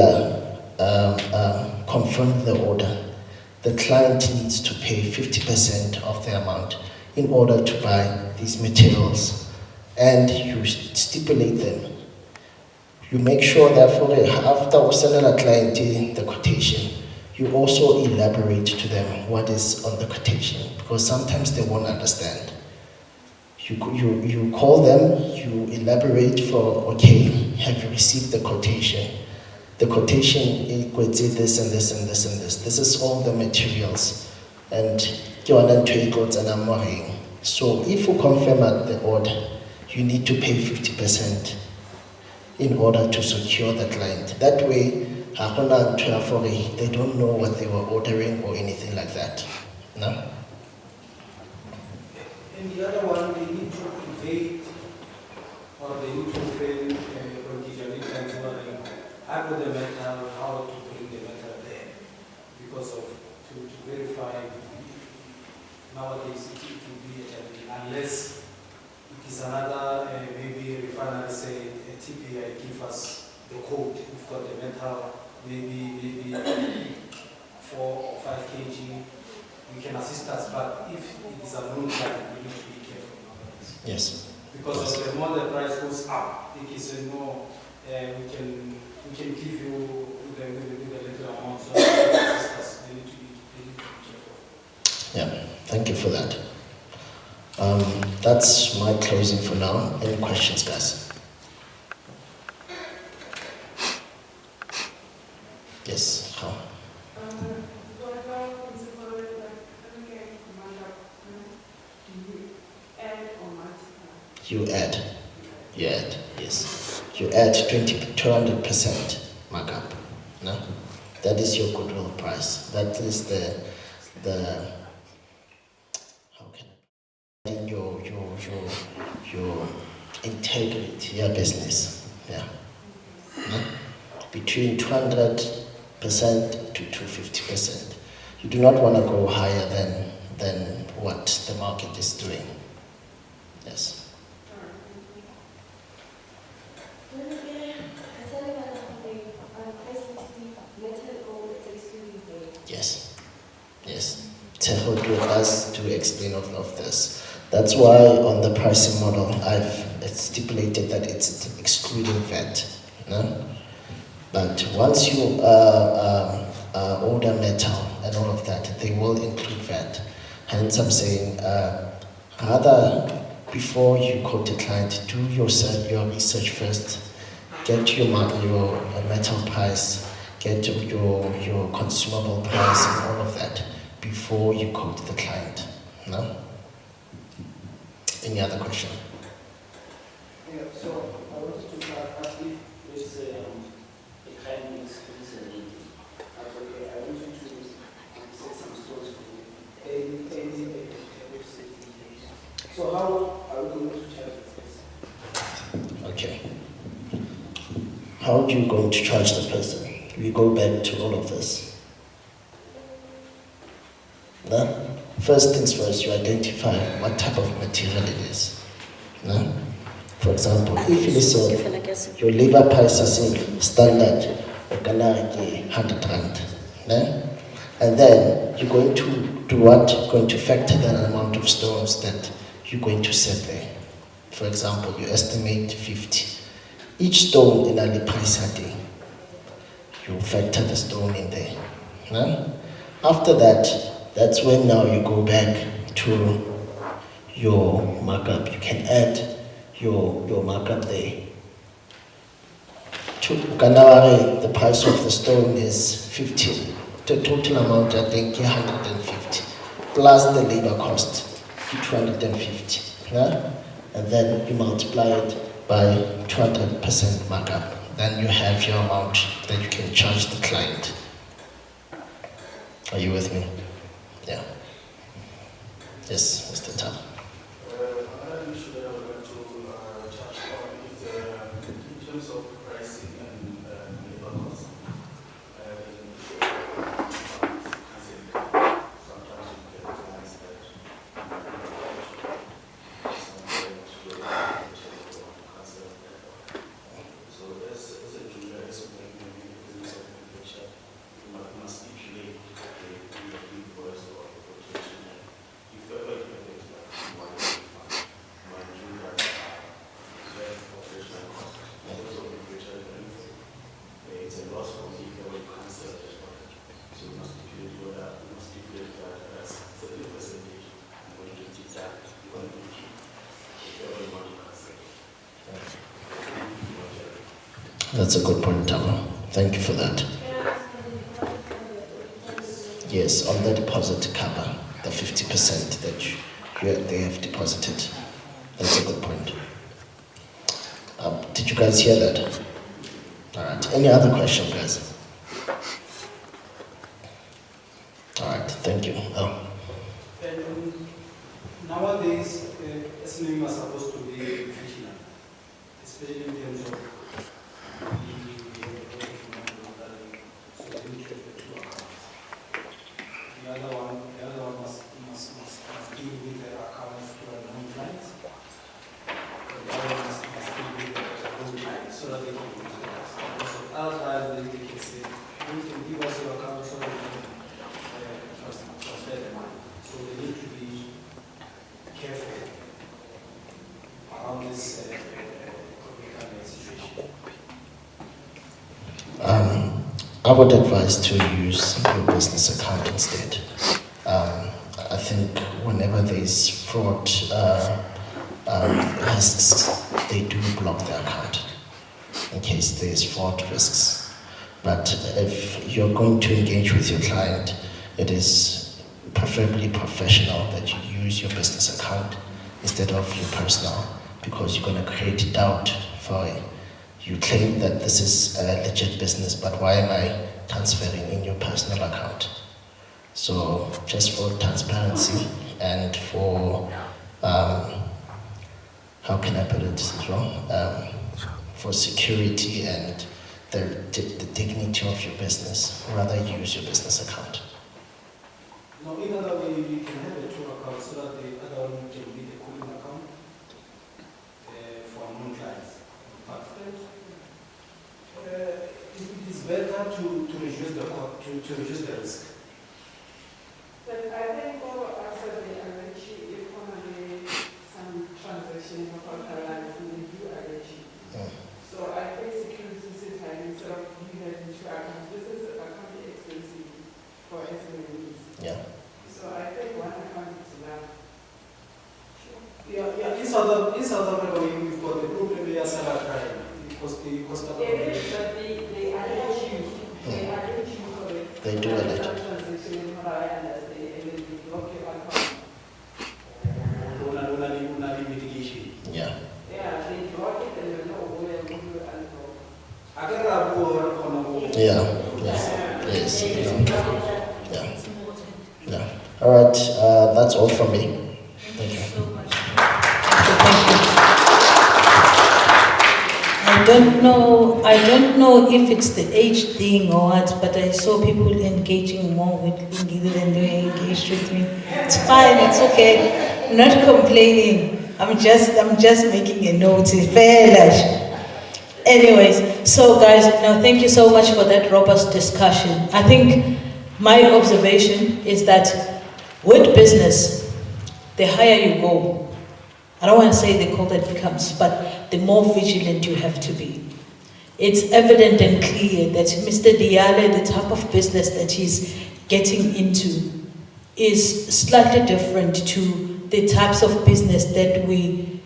confirm the order, the client needs to pay 50% of the amount in order to buy these materials. And you stipulate them. You make sure that after sending a client the quotation, you also elaborate to them what is on the quotation, because sometimes they won't understand. You call them, you elaborate for, okay, have you received the quotation? The quotation equates this and this and this and this. This is all the materials. And so if you confirm at the order, you need to pay 50% in order to secure the client. That way, they don't know what they were ordering or anything like that. No? And the other one, they need to evade or they need to fail contingentally transferring. I put the metal, how to bring the metal there because of to verify nowadays it will be a challenge unless it is another maybe refinery say a TPI give us the code. We've got the metal maybe 4 or 5 kg. You can assist us, but if it is a known client, we need to be careful. Yes, Because the more the price goes up, it is more, we can give you the little amount. So sisters, they need to be careful. Yeah, thank you for that. That's my closing for now. Any questions, guys? Yes, how? What about principle like do you add or multiply? You add, yes. You add 200% markup, no? That is your goodwill price. That is the how can I in your integrity, your business, yeah. No? Between 200% to 250%. You do not want to go higher than what the market is doing. Yes. Yes. Teho does to explain of this. That's why on the pricing model, it's stipulated that it's excluding VAT. No? But once you order metal and all of that, they will include VAT. Hence, I'm saying rather before you quote a client, do your research first. Get your metal price, get your consumable price and all of that before you quote the client. No? Any other question? Yeah, so I wanted to ask if there's a client needs recently. Okay, I want you to set some stores for me. So how are we going to charge this? Okay. How are you going to charge the person? We go back to all of this. No? First things first, you identify what type of material it is. No? For example, if you listen, your labor price is standard, or 100 rand. No? And then you're going to do what? You're going to factor the amount of stones that you're going to set there. For example, you estimate 50. Each stone in a price a day. You factor the stone in there. No? After that, that's when now you go back to your markup. You can add your markup there. To Ganawari, the price of the stone is 50. The total amount, I think, 150. Plus the labor cost, 250. Yeah? And then you multiply it by 200% markup. Then you have your amount that you can charge the client. Are you with me? Yeah. Yes, Mr. Tam. Another issue that I would like to touch on is in terms of pricing and labor costs. Sometimes we get clients that so as a junior, as a business of picture, you must stipulate the invoice or the quotation. If ever you have it, mind you that operational costs, because of the future, it's a loss for me if ever you cancel it. So you must stipulate that as a certain percentage, I'm going to deduct, you're going to keep if ever you want to cancel it. That's a good point, Tama. Thank you for that. Yes, on the deposit cover, the 50% that they have deposited. That's a good point. Did you guys hear that? All right. Any other question, guys? All right. Thank you. Oh. And nowadays, SMMEs are supposed to be vigilant, especially in terms of the other one must deal with their accounts to a non-client. The other one must deal with their own client so that they can use it. Otherwise, they can I would advise to use your business account instead. I think whenever there's fraud risks, they do block the account in case there's fraud risks. But if you're going to engage with your client, it is preferably professional that you use your business account instead of your personal, because you're going to create doubt for it. You claim that this is a legit business, but why am I transferring in your personal account? So just for transparency and for, how can I put it as well? For security and the dignity of your business, rather use your business account. Now, in other way, you can have a two account so that the other one can be the cooling account for non-clients. But it is better to reduce the cost, to reduce the risk. But I think all after the arrange, if only some transaction of authorized, they do arrange. So I think security is high instead of you having two accounts. This is account expensive for SMMEs. Yeah. So I think one account is enough. Yeah. In South Africa, we've got the problem here, salary crime. The cost of It is, but they arrange you. They arrange you for it. They do arrange. Transaction, what I understand, and then they block your account. Only mitigation. Yeah. Yeah, they block it and you know where you unblock. Yeah. Yes. Yeah. All right. That's all from me. Thank you. So much. Thank you. I don't know if it's the age thing or what, but I saw people engaging more with Lingy than they engaged with me. It's fine, it's okay. I'm not complaining. I'm just making a note. Anyways, so guys, now thank you so much for that robust discussion. I think my observation is that with business, the higher you go, I don't want to say the colder it becomes, but the more vigilant you have to be. It's evident and clear that Mr. Diale, the type of business that he's getting into, is slightly different to the types of business that we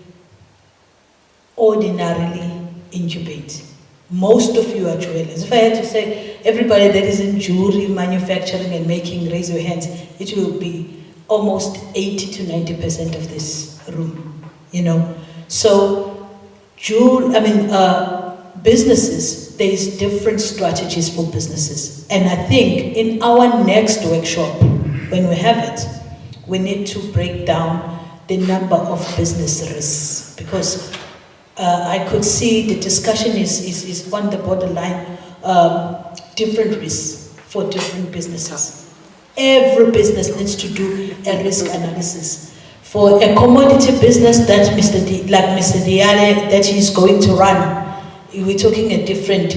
ordinarily incubate. Most of you are jewelers. If I had to say everybody that is in jewelry manufacturing and making, raise your hands, it will be almost 80 to 90% of this room, you know. So, businesses, there's different strategies for businesses. And I think in our next workshop, when we have it, we need to break down the number of business risks, because I could see the discussion is on the borderline, different risks for different businesses. Every business needs to do a risk analysis. For a commodity business that Mr. Diale, that he's going to run, we're talking a different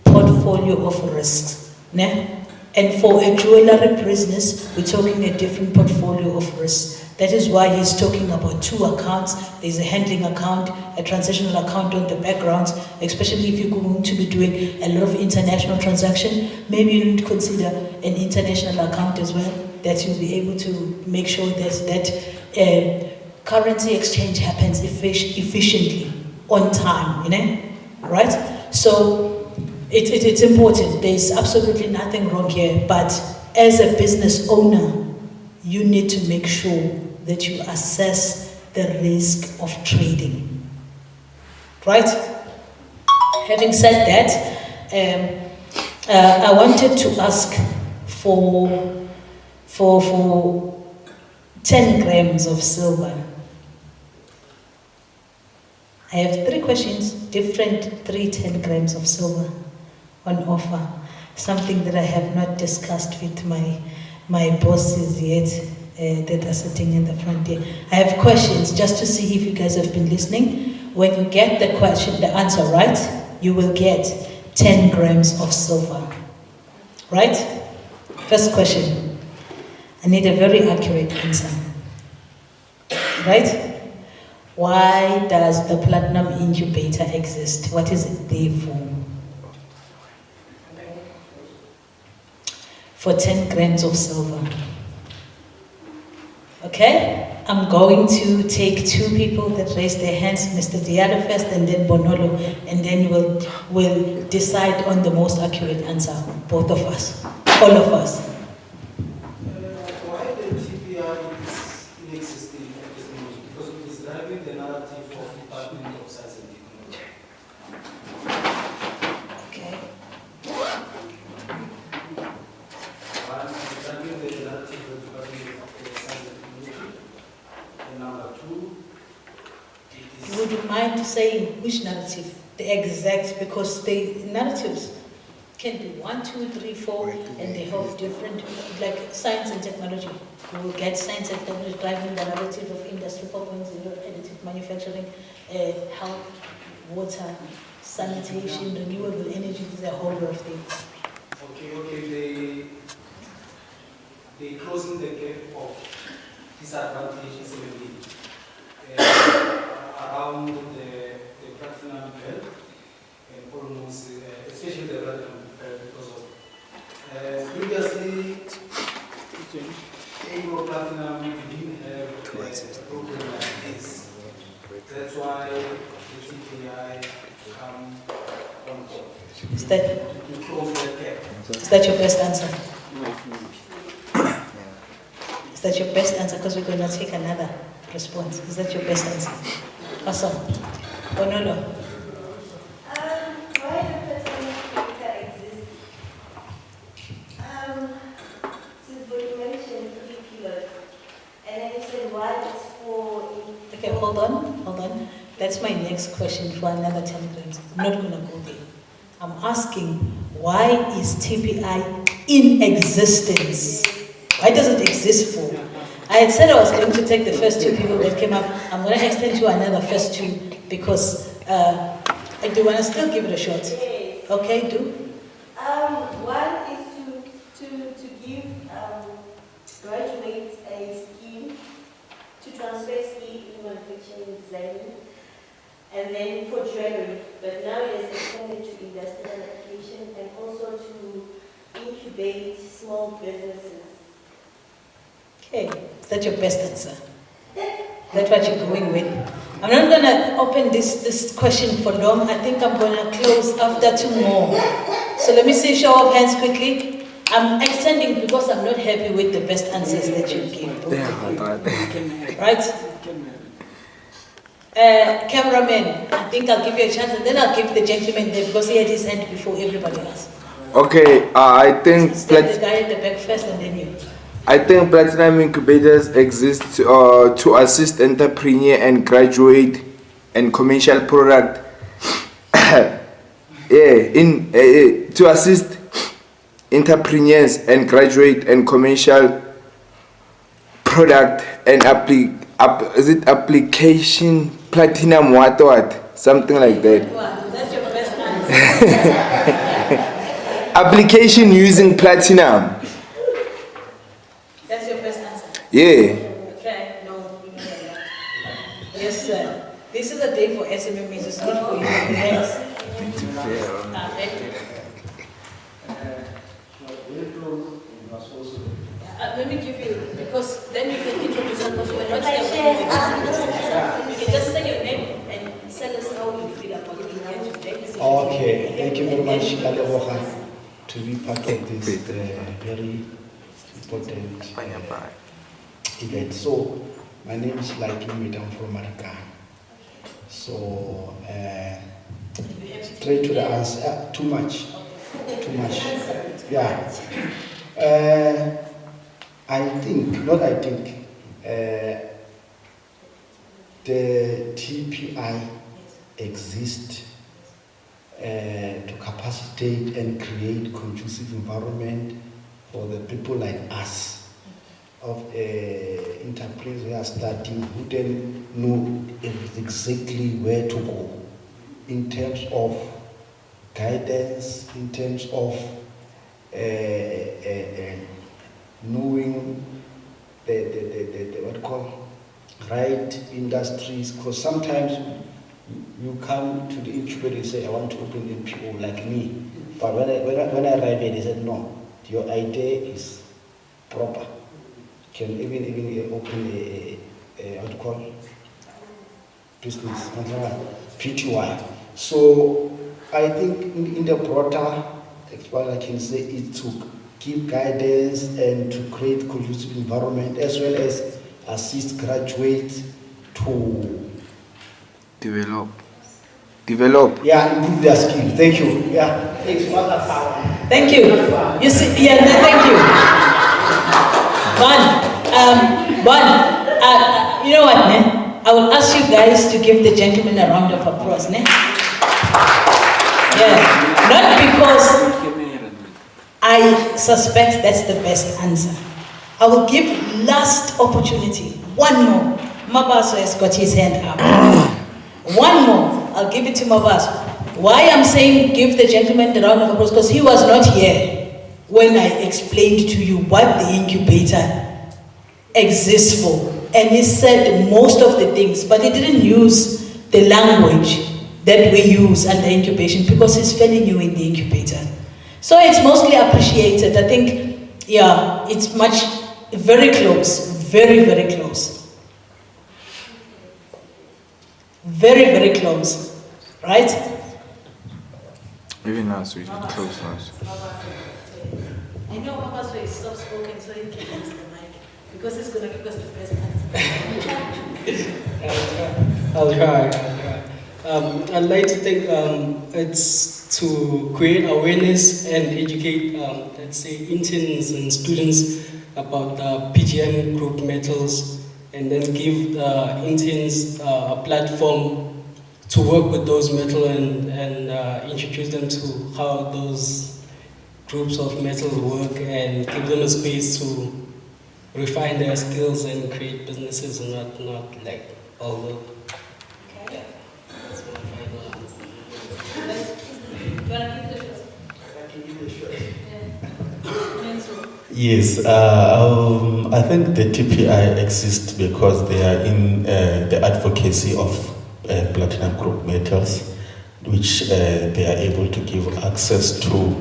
portfolio of risks. Ne? And for a jewelry business, we're talking a different portfolio of risks. That is why he's talking about two accounts. There's a handling account, a transactional account on the background, especially if you're going to be doing a lot of international transaction. Maybe you need to consider an international account as well, that you'll be able to make sure that currency exchange happens efficiently, on time, you know, right? So it's important. There's absolutely nothing wrong here, but as a business owner, you need to make sure that you assess the risk of trading, right? Having said that, I wanted to ask for 10 grams of silver. I have 3 questions, different 10 grams of silver on offer. Something that I have not discussed with my bosses yet, that are sitting in the front here. I have questions just to see if you guys have been listening. When you get the answer right, you will get 10 grams of silver. Right? First question. I need a very accurate answer. Right? Why does the Platinum Incubator exist? What is it there for? for 10 grams of silver. Okay? I'm going to take 2 people that raise their hands, Mr. Diallo first and then Bonolo, and then we'll decide on the most accurate answer, both of us, all of us. Why the TPI is inexisting at this moment? Because it is driving the narrative of Department of Science and Technology. Okay. One is driving the narrative of Department of Science and Technology. And number 2, Would you mind saying which narrative, the exact, because the narratives can be 1, 2, 3, 4, and they have different, like science and technology. You will get science and technology driving the narrative of Industry 4.0, additive manufacturing, health, water, sanitation, renewable energy, there's a whole lot of things. Okay, they closing the gap of disadvantage SMME around the platinum belt and almost, especially the platinum belt because of previously Anglo Platinum didn't have a program like this. That's why the TPI come on board Is that, to close that gap. is that your best answer? Is that your best answer? Because we're going to take another response. Is that your best answer? Awesome. Bonolo. Why does Incubator exist? Since you mentioned 3 pillars, and then you said why it's for. Okay, hold on. That's my next question for another 10 grams. I'm not going to go there. I'm asking, why is TPI in existence? Why does it exist for? I had said I was going to take the first 2 people that came up. I'm going to extend to another first 2 because I do want to still give it a shot. Yes. Okay, do? One is to give graduates a scheme to transfer skill in manufacturing design, and then for jewellery, but now it has extended to industrial application and also to incubate small businesses. Okay, is that your best answer? That's what you're going with? I'm not going to open this question for long. I think I'm going to close after 2 more. So let me see, show of hands quickly. I'm extending because I'm not happy with the best answers that you give. Right? Cameraman, I think I'll give you a chance and then I'll give the gentleman there because he had his hand before everybody else. Okay, I think The guy at the back first and then you. I think platinum incubators exist to assist entrepreneur and graduate and commercial product. To assist entrepreneurs and graduate and commercial product and application platinum what something like that. That's your best answer. Application using platinum. That's your best answer. Yeah. Okay, no. Yes, sir. This is a day for SMMEs, it's not for you. Yes. Let me give you, because then you can introduce us, because we're not here. You can just say your name and tell us how you feel about it. Okay, thank you very much, Kaleboha, to be part of this very important event. So, my name is Incubator, I'm from Marikana. So, straight to the answer, too much. Yeah. The TPI exists to capacitate and create conducive environment for the people like us of enterprise who are starting, who then know exactly where to go in terms of guidance, in terms of knowing the what call right industries, because sometimes you come to the incubator and say, I want to open NPO like me. But when I arrived here, they said, no, your idea is proper, you can even open what do you call business, PTY. So I think in the broader what I can say is to give guidance and to create conducive environment, as well as assist graduates to Develop. Yeah, improve their skill. Thank you. Yeah. Thanks. Thank you. You see, yeah, thank you. You know what, ne? I will ask you guys to give the gentleman a round of applause, ne? Yeah. Not because I suspect that's the best answer. I will give last opportunity. One more. Mabaso has got his hand up. One more. I'll give it to Mabaso. Why I'm saying give the gentleman the round of applause, because he was not here when I explained to you what the incubator exists for. And he said most of the things, but he didn't use the language that we use under incubation because he's fairly new in the incubator. So it's mostly appreciated. I think, yeah, it's very close, very, very close. Very, very close, right? Even us, we close us. I know Papa's way is soft-spoken, so he can use the mic, because he's going to give us the best answer. I'll try. I'd like to think it's to create awareness and educate, let's say, interns and students about PGM group metals, and then give the interns a platform to work with those metals and introduce them to how those groups of metals work, and give them a space to refine their skills and create businesses and not like all the. Okay. That's what I find out. Do you want to give the shot? I can give you a shot. Yeah. Yes, I think the TPI exists because they are in the advocacy of platinum group metals, which they are able to give access to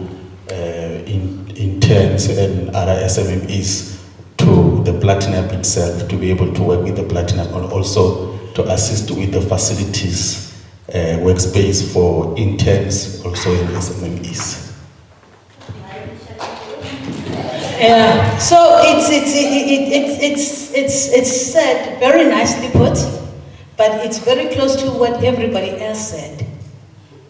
interns and other SMMEs to the platinum itself, to be able to work with the platinum, and also to assist with the facilities, workspace for interns, also in SMMEs. Yeah. So it's said very nicely put, but it's very close to what everybody else said.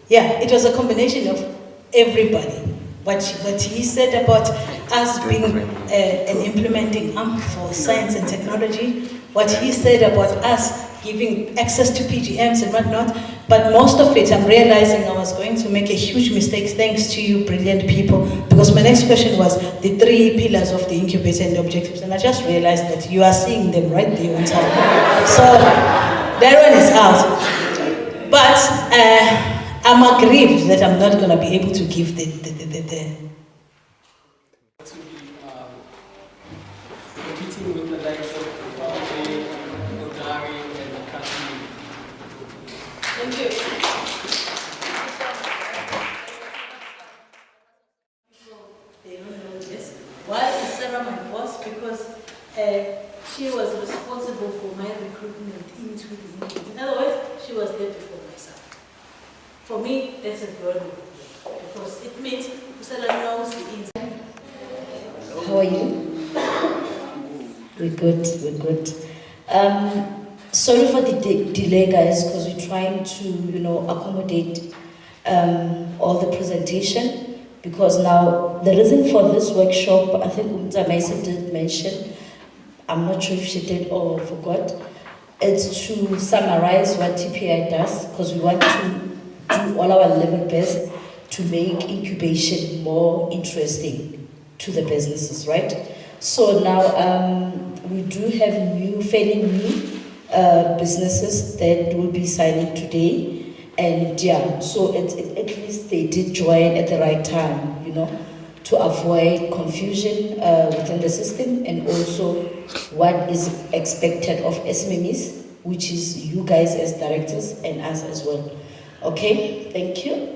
Yeah, it was a combination of everybody. What he said about us being an implementing arm for science and technology, what he said about us giving access to PGMs and whatnot, but most of it I'm realizing I was going to make a huge mistake thanks to you brilliant people, because my next question was the 3 pillars of the incubator and the objectives, and I just realized that you are seeing them right there on top. So that one is out. But I'm aggrieved that I'm not going to be able to give the Competing with the likes of Huawei, Bulgari, and Kashi. Thank you. They don't know this. Why is Sarah my boss? Because she was responsible for my recruitment into the incubator. In other words, she was there before myself. For me, that's a very good thing, because it means Sarah knows the inside. How are you? We're good. Sorry for the delay, guys, because we're trying to, accommodate all the presentation, because now the reason for this workshop, I think Umza Mason did mention, I'm not sure if she did or forgot, it's to summarize what TPI does, because we want to do all our level best to make incubation more interesting to the businesses, right? So now we do have fairly new businesses that will be signing today, and yeah, so at least they did join at the right time, to avoid confusion within the system, and also what is expected of SMMEs, which is you guys as directors and us as well. Okay, thank you.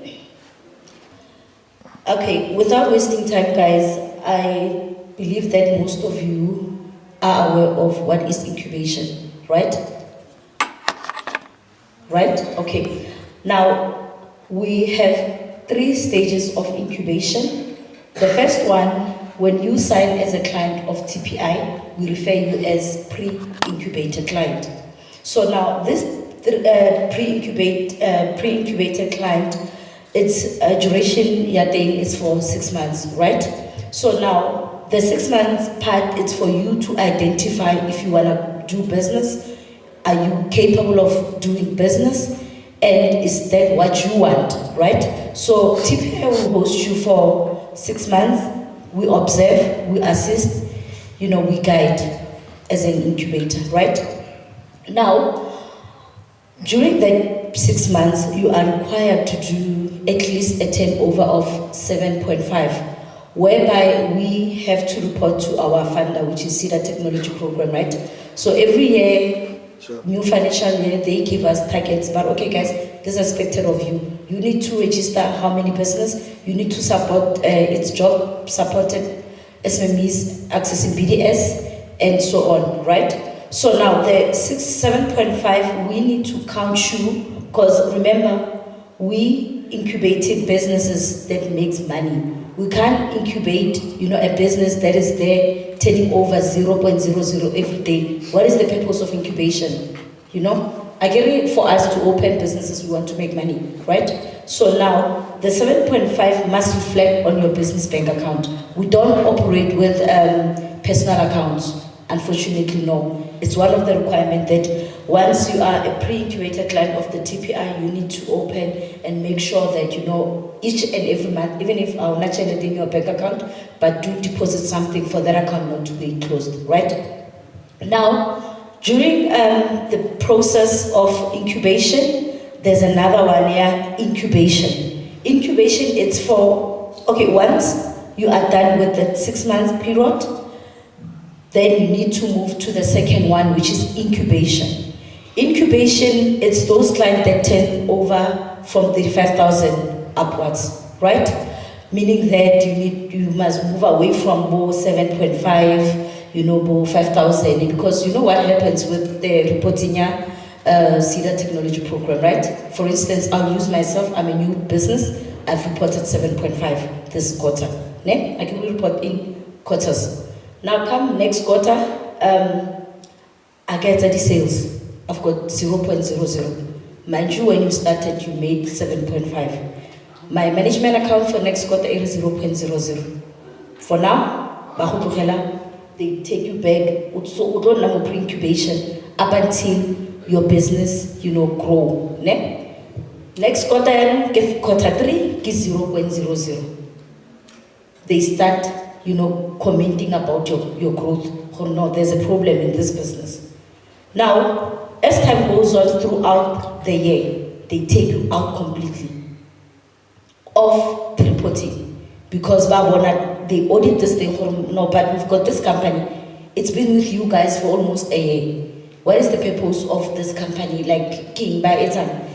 Okay, without wasting time, guys, I believe that most of you are aware of what is incubation, right? Right? Okay. Now, we have 3 stages of incubation. The first one, when you sign as a client of TPI, we refer you as pre-incubator client. So now, this pre-incubator client, its duration is for 6 months, right? So now, the 6 months part is for you to identify if you want to do business. Are you capable of doing business? And is that what you want, right? So TPI will host you for 6 months. We observe, we assist, we guide as an incubator, right? Now, during that 6 months, you are required to do at least a turnover of 7.5, whereby we have to report to our funder, which is Cedar Technology Program, right? So every year, new financial year, they give us targets, but okay guys, this is expected of you. You need to register how many business, you need to support its job supported SMMEs accessing BDS and so on, right? So now the 7.5, we need to count you, because remember, we incubated businesses that makes money. We can't incubate, a business that is there turning over 0.00 every day. What is the purpose of incubation? I get it, for us to open businesses, we want to make money, right? So now, the 7.5 must reflect on your business bank account. We don't operate with personal accounts, unfortunately, no. It's one of the requirements that once you are a pre-incubator client of the TPI, you need to open and make sure that, each and every month, even if I'll not share anything in your bank account, but do deposit something for that account not to be closed, right? Now, during the process of incubation, there's another one here, incubation. Incubation, it's for, once you are done with the 6 months period, then you need to move to the second one, which is incubation. Incubation, it's those clients that turn over from 35,000 upwards, right? Meaning that you must move away from 7.5, 5,000, because what happens with the reporting Cedar Technology Program, right? For instance, I'll use myself, I'm a new business, I've reported 7.5 this quarter. I can report in quarters. Now come next quarter, I get 30 sales, I've got 0.00. Mind you, when you started, you made 7.5. My management account for next quarter is 0.00. For now, they take you back, so we don't have pre-incubation up until your business, grow. Next quarter, quarter 3, is 0.00. They start, commenting about your growth. Oh no, there's a problem in this business. Now, as time goes on throughout the year, they take you out completely of the reporting, because they audit this thing. No, but we've got this company. It's been with you guys for almost a year. What is the purpose of this company? Like King by Etan.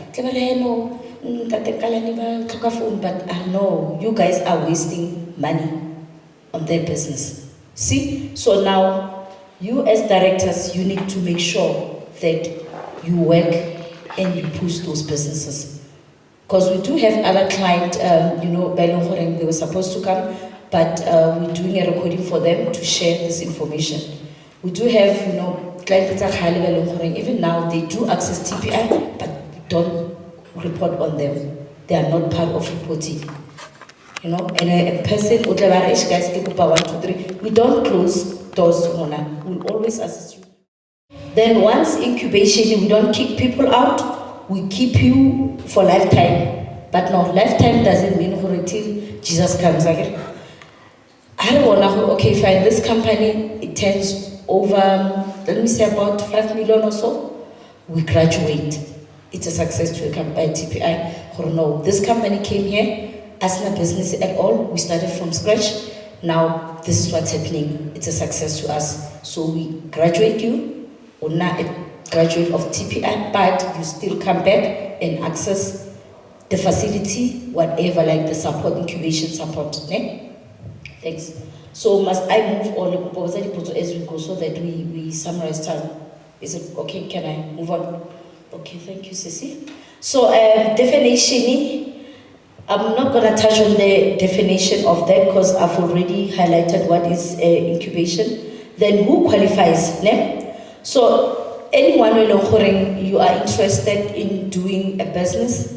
But no, you guys are wasting money on their business. See? So now, you as directors, you need to make sure that you work and you push those businesses. Because we do have other clients, they were supposed to come, but we're doing a recording for them to share this information. We do have, clients that are highly well, even now they do access TPI, but we don't report on them. They are not part of reporting. And a person, guys, 1, 2, 3, we don't close doors, we'll always assist you. Then once incubation, we don't kick people out, we keep you for lifetime. But no, lifetime doesn't mean for until Jesus comes again. I don't want to, okay, fine, this company, it turns over, let me say about 5 million or so, we graduate. It's a success to a company, TPI. Or no, this company came here, as no business at all, we started from scratch. Now, this is what's happening. It's a success to us. So we graduate you, or not a graduate of TPI, but you still come back and access the facility, whatever, like the support, incubation support. Ne? Thanks. So must I move all the proposals as we go so that we summarize time? Is it okay? Can I move on? Okay, thank you, Sissy. So definition, I'm not going to touch on the definition of that because I've already highlighted what is incubation. Then who qualifies? Ne? So anyone who you are interested in doing a business,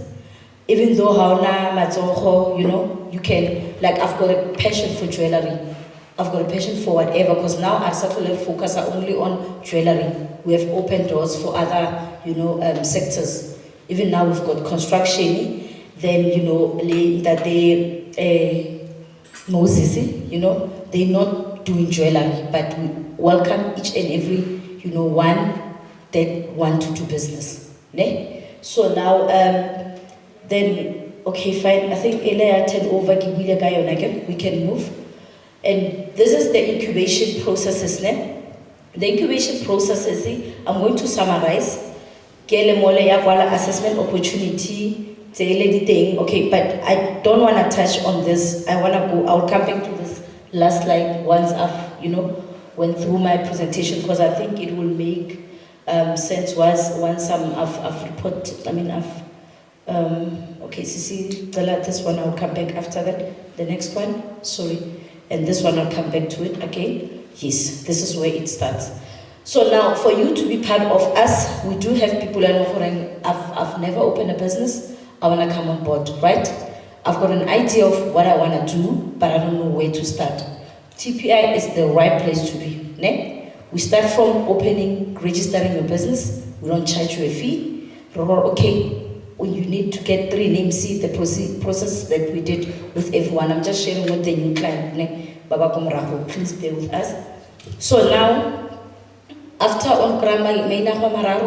even though you know, you can, like I've got a passion for jewellery. I've got a passion for whatever, because now our satellite focus are only on jewellery. We have opened doors for other, you know, sectors. Even now we've got construction, then, you know, that they, Moses, you know, they're not doing jewellery, but we welcome each and every, you know, one that want to do business. Ne? So now, then, okay, fine, I think Elia turn over, we can move. And this is the incubation processes. Ne? The incubation processes, I'm going to summarize. Assessment opportunity, okay, but I don't want to touch on this. I want to go, I'll come back to this last slide once I've, you know, went through my presentation, because I think it will make sense once I've reported, okay, Sissy, this one I'll come back after that. The next one, sorry. And this one I'll come back to it again. Yes, this is where it starts. So now, for you to be part of us, we do have people I know I've never opened a business. I want to come on board, right? I've got an idea of what I want to do, but I don't know where to start. TPI is the right place to be. Ne? We start from registering your business. We don't charge you a fee. Okay, when you need to get 3 names, see the process that we did with everyone. I'm just sharing with the new client. Ne? Baba Komraho, please bear with us. So now, after on grammar,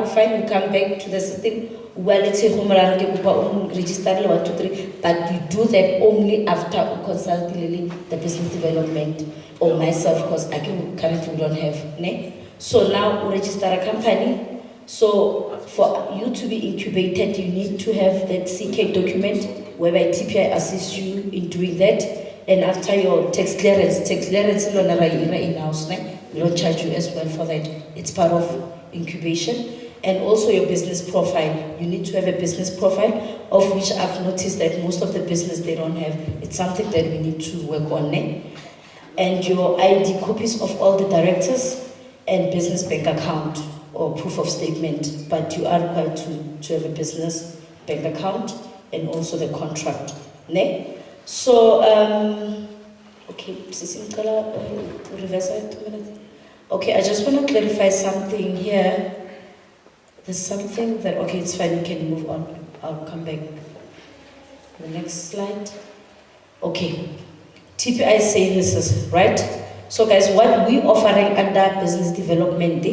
fine, we come back to the system. Well, it's register 1, 2, 3, but you do that only after consulting the business development or myself, because I currently don't have. Ne? So now we register a company. So for you to be incubated, you need to have that CK document whereby TPI assists you in doing that. And after your tax clearance in-house, we don't charge you as well for that. It's part of incubation. And also your business profile. You need to have a business profile, of which I've noticed that most of the business they don't have. It's something that we need to work on. Ne? And your ID, copies of all the directors, and business bank account or proof of statement. But you are required to have a business bank account and also the contract. Ne? So, okay, reverse it. Okay, I just want to clarify something here. There's something that, okay, it's fine, we can move on. I'll come back. The next slide. Okay, TPI services, right? So guys, what we offering under business development,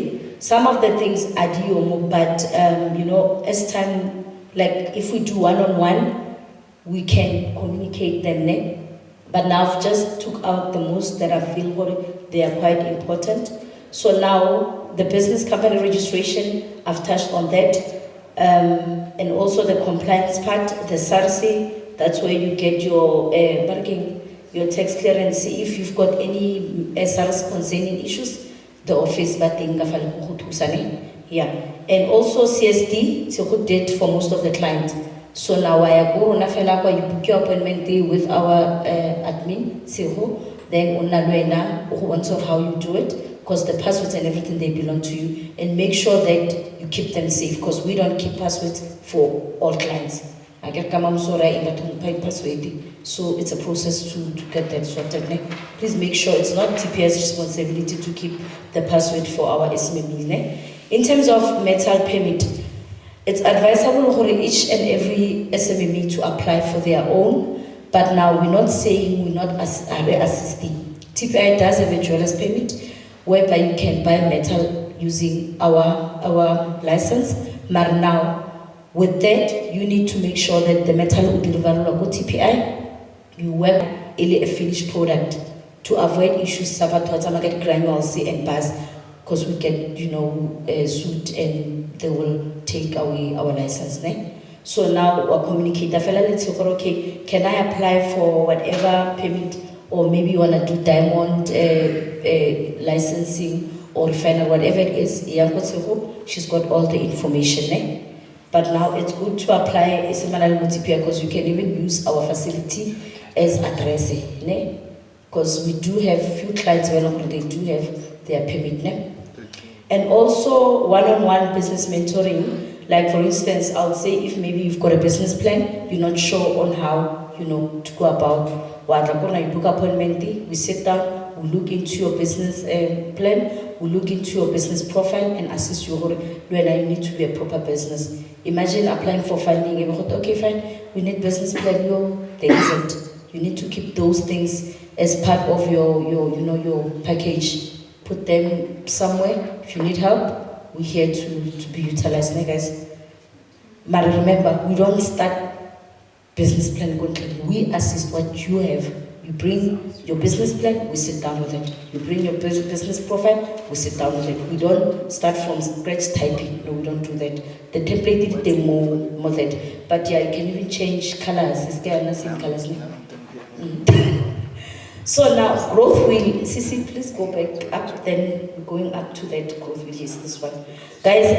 some of the things are diomo, but you know, as time, like if we do one-on-one, we can communicate them. Ne? But now I've just took out the most that I feel they are quite important. So now, the business company registration, I've touched on that. And also the compliance part, the SARSI, that's where you get your tax clearance. If you've got any SARS concerning issues, the office, yeah. And also CSD, it's a good date for most of the clients. So now I go on you book your appointment with our admin, then who wants how you do it. Because the passwords and everything, they belong to you, and make sure that you keep them safe, because we don't keep passwords for all clients. I get password, so it's a process to get that sorted. Please make sure it's not TPI's responsibility to keep the password for our SMMEs. In terms of metal permit, it's advisable for each and every SMME to apply for their own, but now we're not saying we're not assisting. TPI does have a jeweler's permit, whereby you can buy metal using our license. But now, with that, you need to make sure that the metal will be available to TPI. You work a finished product to avoid issues get granules and bars, because we get, you know, sued and they will take away our license. So now we communicate. I feel like let's say, okay, can I apply for whatever permit, or maybe you wanna do diamond licensing or refinery, whatever it is. She's got all the information. Eh? But now it's good to apply because you can even use our facility as address. Because we do have few clients where they do have their permit. Ne? And also one-on-one business mentoring. Like for instance, I would say if maybe you've got a business plan, you're not sure on how, to go about what you book appointment, we sit down, we look into your business plan, we look into your business profile and assist you when you need to be a proper business. Imagine applying for funding and okay, fine, we need business plan, there isn't. You need to keep those things as part of your package. Put them somewhere. If you need help, we're here to be utilized, guys. But remember, we don't start business plan going. We assist what you have. You bring your business plan, we sit down with it. You bring your business profile, we sit down with it. We don't start from scratch typing. No, we don't do that. The template is the more that. But yeah, you can even change colors. It's the same colors. So now, growth wheel. Sisi, please go back up. Then we're going up to that growth wheel. Yes, this one. Guys,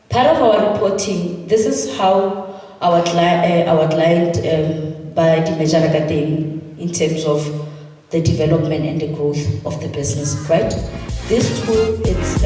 part of our reporting, this is how our client by the measure in terms of the development and the growth of the business, right? This tool, it's